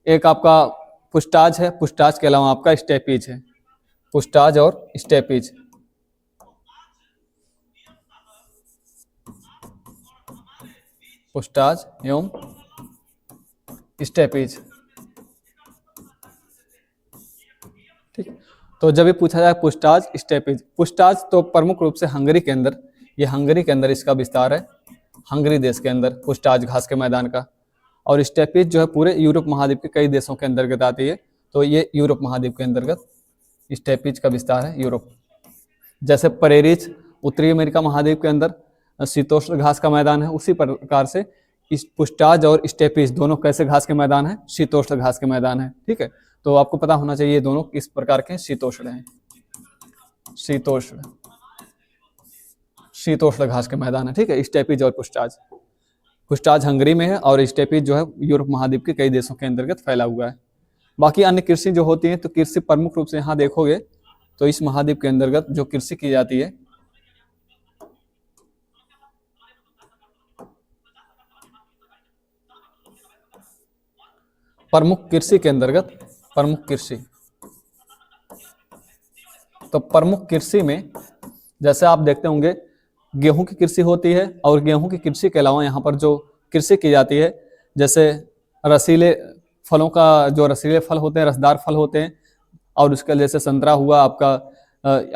एक आपका पुष्टाज है, पुष्टाज के अलावा आपका स्टेपीज है, पुष्टाज और स्टेपीज। पुष्टाज एवं स्टेपीज, ठीक। तो जब ये पूछा जाए पुष्टाज स्टेपीज, पुष्टाज तो प्रमुख रूप से हंगरी के अंदर, ये हंगरी के अंदर इसका विस्तार है, हंगरी देश के अंदर पुष्टाज घास के मैदान का। और स्टेपीज जो है पूरे यूरोप महाद्वीप के कई देशों के अंतर्गत आती है, तो ये यूरोप महाद्वीप के अंतर्गत स्टेपीज का विस्तार है यूरोप। जैसे परेरीज उत्तरी अमेरिका महाद्वीप के अंदर शीतोष्ण घास का मैदान है, उसी प्रकार से इस पुष्टाज और स्टेपीज दोनों कैसे घास के मैदान है, शीतोष्ण घास के मैदान है, ठीक है। तो आपको पता होना चाहिए ये दोनों किस प्रकार के शीतोष्ण हैं, शीतोष्ण, शीतोष्ण घास के मैदान है, ठीक है, स्टेपीज और पुष्टाज। पुष्टाज हंगरी में है और स्टेपीज जो है यूरोप महाद्वीप के कई देशों के अंतर्गत फैला हुआ है। बाकी अन्य कृषि जो होती है, तो कृषि प्रमुख रूप से यहाँ देखोगे तो इस महाद्वीप के अंतर्गत जो कृषि की जाती है, प्रमुख कृषि के अंतर्गत, प्रमुख कृषि, तो प्रमुख कृषि में जैसे आप देखते होंगे गेहूं की कृषि होती है, और गेहूं की कृषि के अलावा यहाँ पर जो कृषि की जाती है, जैसे रसीले फलों का, जो रसीले फल होते हैं, रसदार फल होते हैं, और उसके जैसे संतरा हुआ, आपका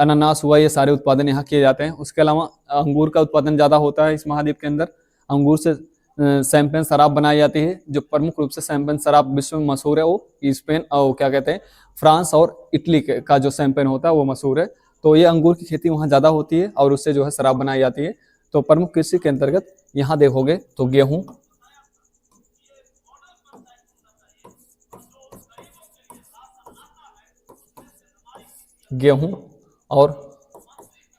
अनानास हुआ, ये सारे उत्पादन यहाँ किए जाते हैं। उसके अलावा अंगूर का उत्पादन ज़्यादा होता है इस महाद्वीप के अंदर। अंगूर से शैंपेन शराब बनाई जाती है, जो प्रमुख रूप से शैंपेन शराब विश्व में मशहूर है, वो स्पेन और क्या कहते हैं फ्रांस और इटली का जो शैंपेन होता है वो मशहूर है। तो ये अंगूर की खेती वहाँ ज़्यादा होती है और उससे जो है शराब बनाई जाती है। तो प्रमुख कृषि के अंतर्गत यहाँ देखोगे तो गेहूँ, गेहूं और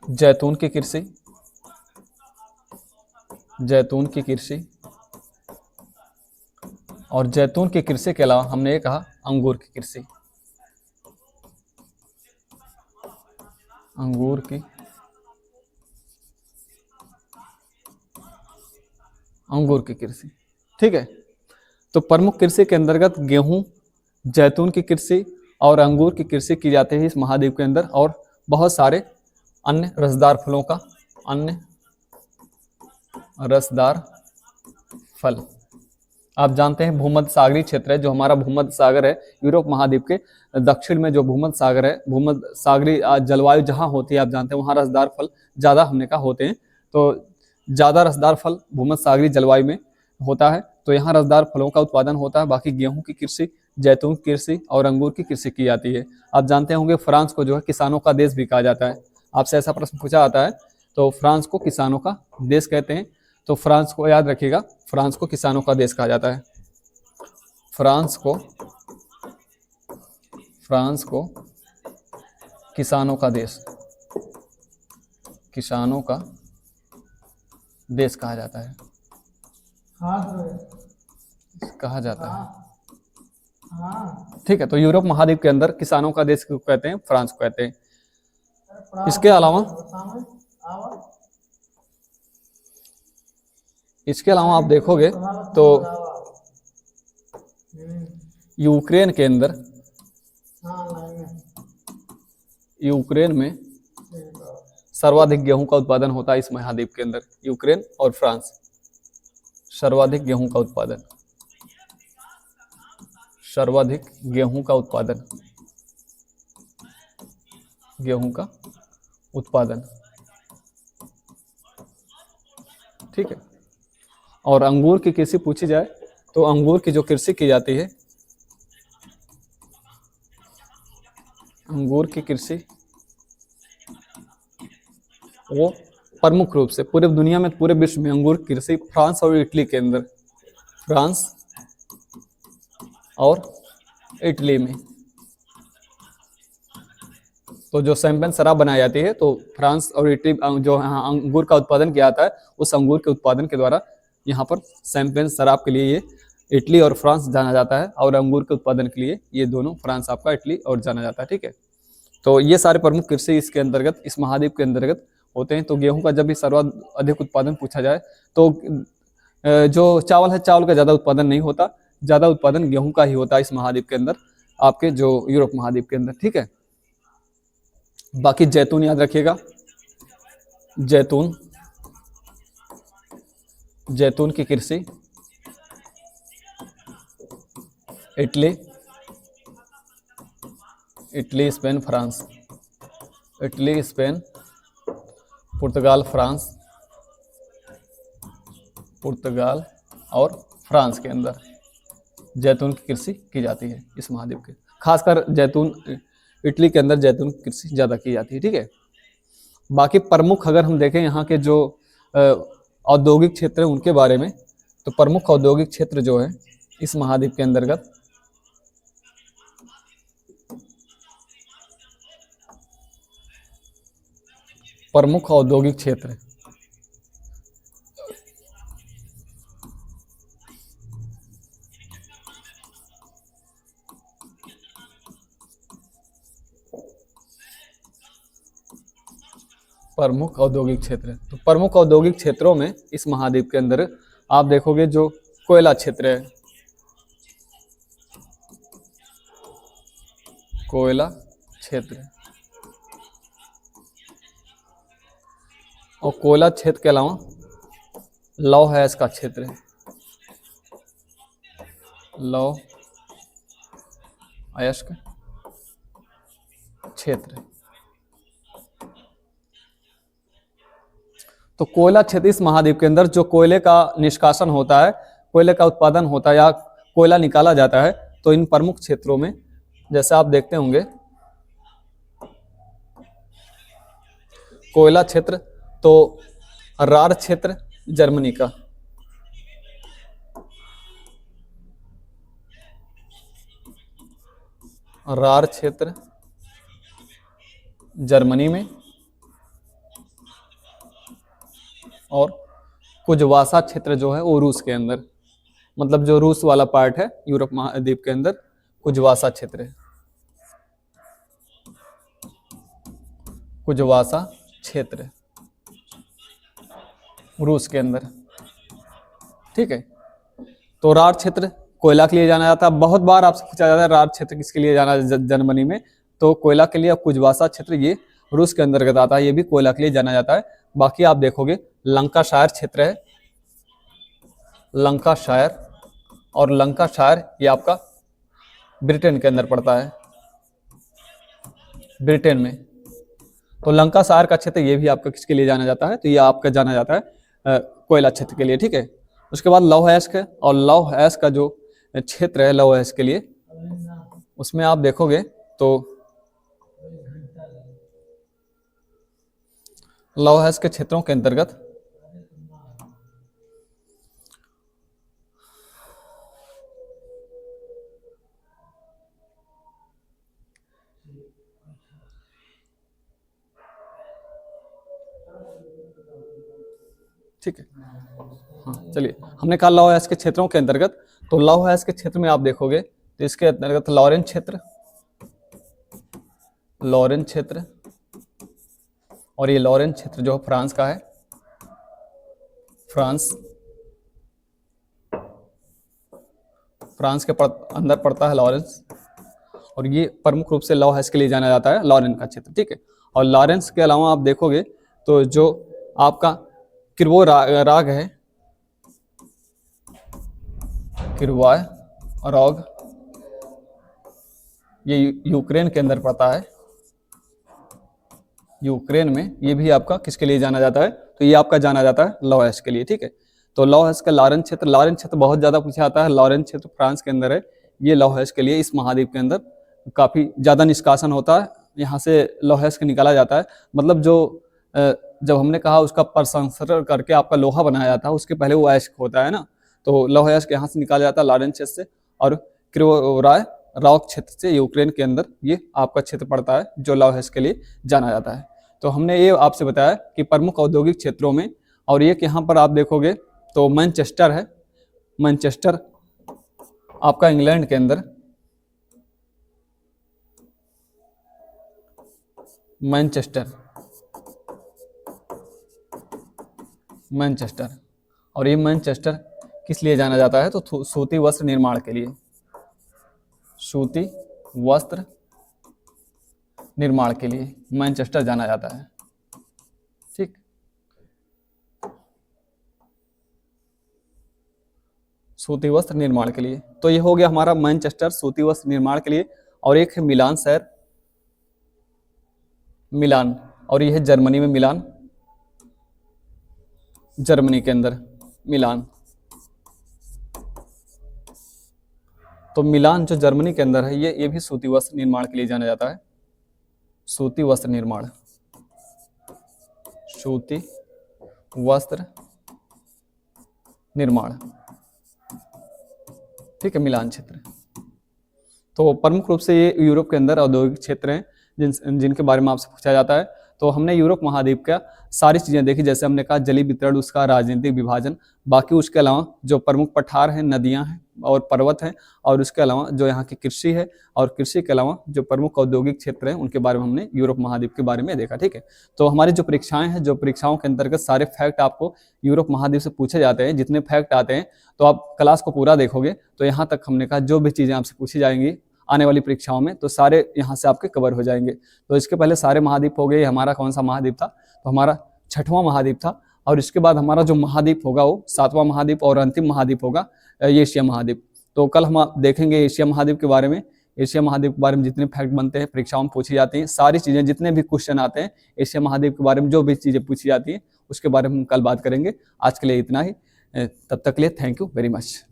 जैतून की कृषि, जैतून की कृषि, और जैतून की कृषि के अलावा हमने ये कहा अंगूर की कृषि, अंगूर की, अंगूर की कृषि, ठीक है। तो प्रमुख कृषि के अंतर्गत गेहूं, जैतून की कृषि और अंगूर की कृषि की जाती है इस महाद्वीप के अंदर, और बहुत सारे अन्य रसदार फलों का, अन्य रसदार फल। आप जानते हैं भूमध्य सागरीय क्षेत्र है, जो हमारा भूमध्य सागर है, यूरोप महाद्वीप के दक्षिण में जो भूमध्य सागर है, भूमध्य सागरीय जलवायु जहाँ होती है आप जानते हैं वहाँ रसदार फल ज़्यादा हमने कहा होते हैं। तो ज़्यादा रसदार फल भूमध्य सागरीय जलवायु में होता है, तो यहाँ रसदार फलों का उत्पादन होता है। बाकी गेहूं की कृषि, जैतून की कृषि और अंगूर की कृषि की जाती है। आप जानते होंगे फ्रांस को जो है किसानों का देश भी कहा जाता है। आपसे ऐसा प्रश्न पूछा जाता है तो फ्रांस को किसानों का देश कहते हैं, तो फ्रांस को याद रखिएगा, फ्रांस को किसानों का देश कहा जाता है। फ्रांस को, फ्रांस को किसानों का देश, किसानों का देश कहा जाता है, कहा जाता है, ठीक है। तो यूरोप महाद्वीप के अंदर किसानों का देश को कहते हैं, फ्रांस को कहते हैं। इसके अलावा आप देखोगे तो यूक्रेन के अंदर, यूक्रेन में सर्वाधिक गेहूं का उत्पादन होता है इस महाद्वीप के अंदर। यूक्रेन और फ्रांस, सर्वाधिक गेहूं का उत्पादन, सर्वाधिक गेहूं का उत्पादन, गेहूं का उत्पादन, ठीक है। और अंगूर की कृषि पूछी जाए तो अंगूर की जो कृषि की जाती है, अंगूर की कृषि वो प्रमुख रूप से पूरे दुनिया में, पूरे विश्व में अंगूर की कृषि फ्रांस और इटली के अंदर, फ्रांस और इटली में, तो जो शैंपेन शराब बनाई जाती है तो फ्रांस और इटली जो यहाँ अंगूर का उत्पादन किया जाता है, उस अंगूर के उत्पादन के द्वारा यहाँ पर शैंपेन शराब के लिए ये इटली और फ्रांस जाना जाता है, और अंगूर के उत्पादन के लिए ये दोनों फ्रांस आपका इटली और जाना जाता है। ठीक है, तो ये सारे प्रमुख कृषि इसके अंतर्गत, इस महाद्वीप के अंतर्गत होते हैं। तो गेहूं का जब भी सर्वाधिक उत्पादन पूछा जाए तो जो चावल है, चावल का ज़्यादा उत्पादन नहीं होता, ज़्यादा उत्पादन गेहूं का ही होता है इस महाद्वीप के अंदर, आपके जो यूरोप महाद्वीप के अंदर। ठीक है, बाकी जैतून याद रखिएगा, जैतून, जैतून की कृषि Italy, Italy, Spain, France, Italy, Spain, पुर्तगाल, फ्रांस, पुर्तगाल और फ्रांस के अंदर जैतून की कृषि की जाती है इस महाद्वीप के। खासकर जैतून, इटली के अंदर जैतून की कृषि ज़्यादा की जाती है। ठीक है, बाकी प्रमुख अगर हम देखें यहाँ के जो औद्योगिक क्षेत्र है उनके बारे में, तो प्रमुख औद्योगिक क्षेत्र जो है इस महाद्वीप के अंतर्गत प्रमुख औद्योगिक क्षेत्र प्रमुख औद्योगिक क्षेत्र, तो प्रमुख औद्योगिक क्षेत्रों में इस महाद्वीप के अंदर आप देखोगे जो कोयला क्षेत्र है, कोयला क्षेत्र, और कोयला क्षेत्र के अलावा लौह अयस्क का क्षेत्र है, लौह अयस्क क्षेत्र। तो कोयला क्षेत्र इस महाद्वीप के अंदर जो कोयले का निष्कासन होता है, कोयले का उत्पादन होता है या कोयला निकाला जाता है, तो इन प्रमुख क्षेत्रों में जैसे आप देखते होंगे कोयला क्षेत्र, तो रार क्षेत्र जर्मनी का, रार क्षेत्र जर्मनी में, और कुजवासा क्षेत्र जो है वो रूस के अंदर, मतलब जो रूस वाला पार्ट है यूरोप महाद्वीप के अंदर, कुजवासा क्षेत्र है, कुजवासा क्षेत्र रूस के अंदर। ठीक है, तो रार क्षेत्र कोयला के लिए जाना जाता है। बहुत बार आपसे पूछा जाता है रार क्षेत्र किसके लिए जाना जर्मनी में, तो कोयला के लिए। कुजवासा क्षेत्र ये रूस के अंतर्गत आता है, ये भी कोयला के लिए जाना जाता है। बाकी आप देखोगे लंकाशायर क्षेत्र है, लंकाशायर, और लंकाशायर ये आपका ब्रिटेन के अंदर पड़ता है, ब्रिटेन में। तो लंकाशायर का क्षेत्र ये भी आपका किसके लिए जाना जाता है, तो ये आपका जाना जाता है कोयला क्षेत्र के लिए। ठीक है, उसके बाद लौह अयस्क है, और लौह अयस्क का जो क्षेत्र है लौह अयस्क के लिए, उसमें आप देखोगे तो लौह अयस्क के क्षेत्रों के अंतर्गत ठीक है, हाँ चलिए, हमने कहा लौह अयस्क के क्षेत्रों के अंतर्गत, तो लौह अयस्क के क्षेत्र में आप देखोगे तो इसके अंतर्गत लॉरेन क्षेत्र, लॉरेन क्षेत्र, और ये लॉरेन क्षेत्र जो फ्रांस का है, फ्रांस के अंदर पड़ता है लॉरेंस, और ये प्रमुख रूप से लौह अयस्क के लिए जाना जाता है लॉरेन का क्षेत्र। ठीक है, और लॉरेंस के अलावा आप देखोगे तो जो आपका किरवो राग है, किरवाय राग, ये यूक्रेन के अंदर पड़ता है, यूक्रेन में। ये भी आपका किसके लिए जाना जाता है, तो ये आपका जाना जाता है लौह अयस्क के लिए। ठीक है, तो लौह अयस्क का लॉरेन क्षेत्र, लॉरेन क्षेत्र बहुत ज्यादा पूछा जाता है, लॉरेन क्षेत्र फ्रांस के अंदर है। ये लौह अयस्क के लिए इस महाद्वीप के अंदर काफी ज्यादा निष्कासन होता है, यहाँ से लौह अयस्क निकाला जाता है। मतलब जो जब हमने कहा उसका प्रसंस्करण करके आपका लोहा बनाया जाता है, उसके पहले वो अयस्क होता है ना, तो लौह अयस्क यहाँ से निकाला जाता है लॉरेन क्षेत्र से, और किरवोराय रॉक क्षेत्र से यूक्रेन के अंदर ये आपका क्षेत्र पड़ता है जो लौह के लिए जाना जाता है। तो हमने ये आपसे बताया कि प्रमुख औद्योगिक क्षेत्रों में, और एक यहाँ पर आप देखोगे तो मैनचेस्टर है। मैनचेस्टर आपका इंग्लैंड के अंदर, मैनचेस्टर, मैनचेस्टर, और ये मैनचेस्टर किस लिए जाना जाता है तो सूती वस्त्र निर्माण के लिए, सूती वस्त्र निर्माण के लिए मैनचेस्टर जाना जाता है। ठीक, सूती वस्त्र निर्माण के लिए। तो ये हो गया हमारा मैनचेस्टर सूती वस्त्र निर्माण के लिए। और एक है मिलान शहर, मिलान, और ये है जर्मनी में मिलान, जर्मनी के अंदर मिलान। तो मिलान जो जर्मनी के अंदर है ये भी सूती वस्त्र निर्माण के लिए जाना जाता है। सूती वस्त्र निर्माण, सूती वस्त्र निर्माण, ठीक है, मिलान क्षेत्र। तो प्रमुख रूप से ये यूरोप के अंदर औद्योगिक क्षेत्र हैं जिनके बारे में आपसे पूछा जाता है। तो हमने यूरोप महाद्वीप का सारी चीज़ें देखी, जैसे हमने कहा जलीय वितरण, उसका राजनीतिक विभाजन, बाकी उसके अलावा जो प्रमुख पठार हैं, नदियां हैं और पर्वत हैं, और उसके अलावा जो यहाँ की कृषि है, और कृषि के अलावा जो प्रमुख औद्योगिक क्षेत्र हैं उनके बारे में हमने यूरोप महाद्वीप के बारे में देखा। ठीक है, तो हमारी जो परीक्षाएं हैं, जो परीक्षाओं के अंतर्गत सारे फैक्ट आपको यूरोप महाद्वीप से पूछे जाते हैं, जितने फैक्ट आते हैं तो आप क्लास को पूरा देखोगे तो यहाँ तक हमने कहा जो भी चीज़ें आपसे पूछी जाएंगी आने वाली परीक्षाओं में तो सारे यहाँ से आपके कवर हो जाएंगे। तो इसके पहले सारे महाद्वीप हो गए। हमारा कौन सा महाद्वीप था तो हमारा 6वां महाद्वीप था, और इसके बाद हमारा जो महाद्वीप होगा वो 7वां महाद्वीप और अंतिम महाद्वीप होगा एशिया महाद्वीप। तो कल हम देखेंगे एशिया महाद्वीप के बारे में। एशिया महाद्वीप के बारे में जितने फैक्ट बनते हैं परीक्षाओं में पूछी जाती हैं, सारी चीज़ें जितने भी क्वेश्चन आते हैं एशिया महाद्वीप के बारे में, जो भी चीज़ें पूछी जाती हैं उसके बारे में हम कल बात करेंगे। आज के लिए इतना ही, तब तक के लिए थैंक यू वेरी मच।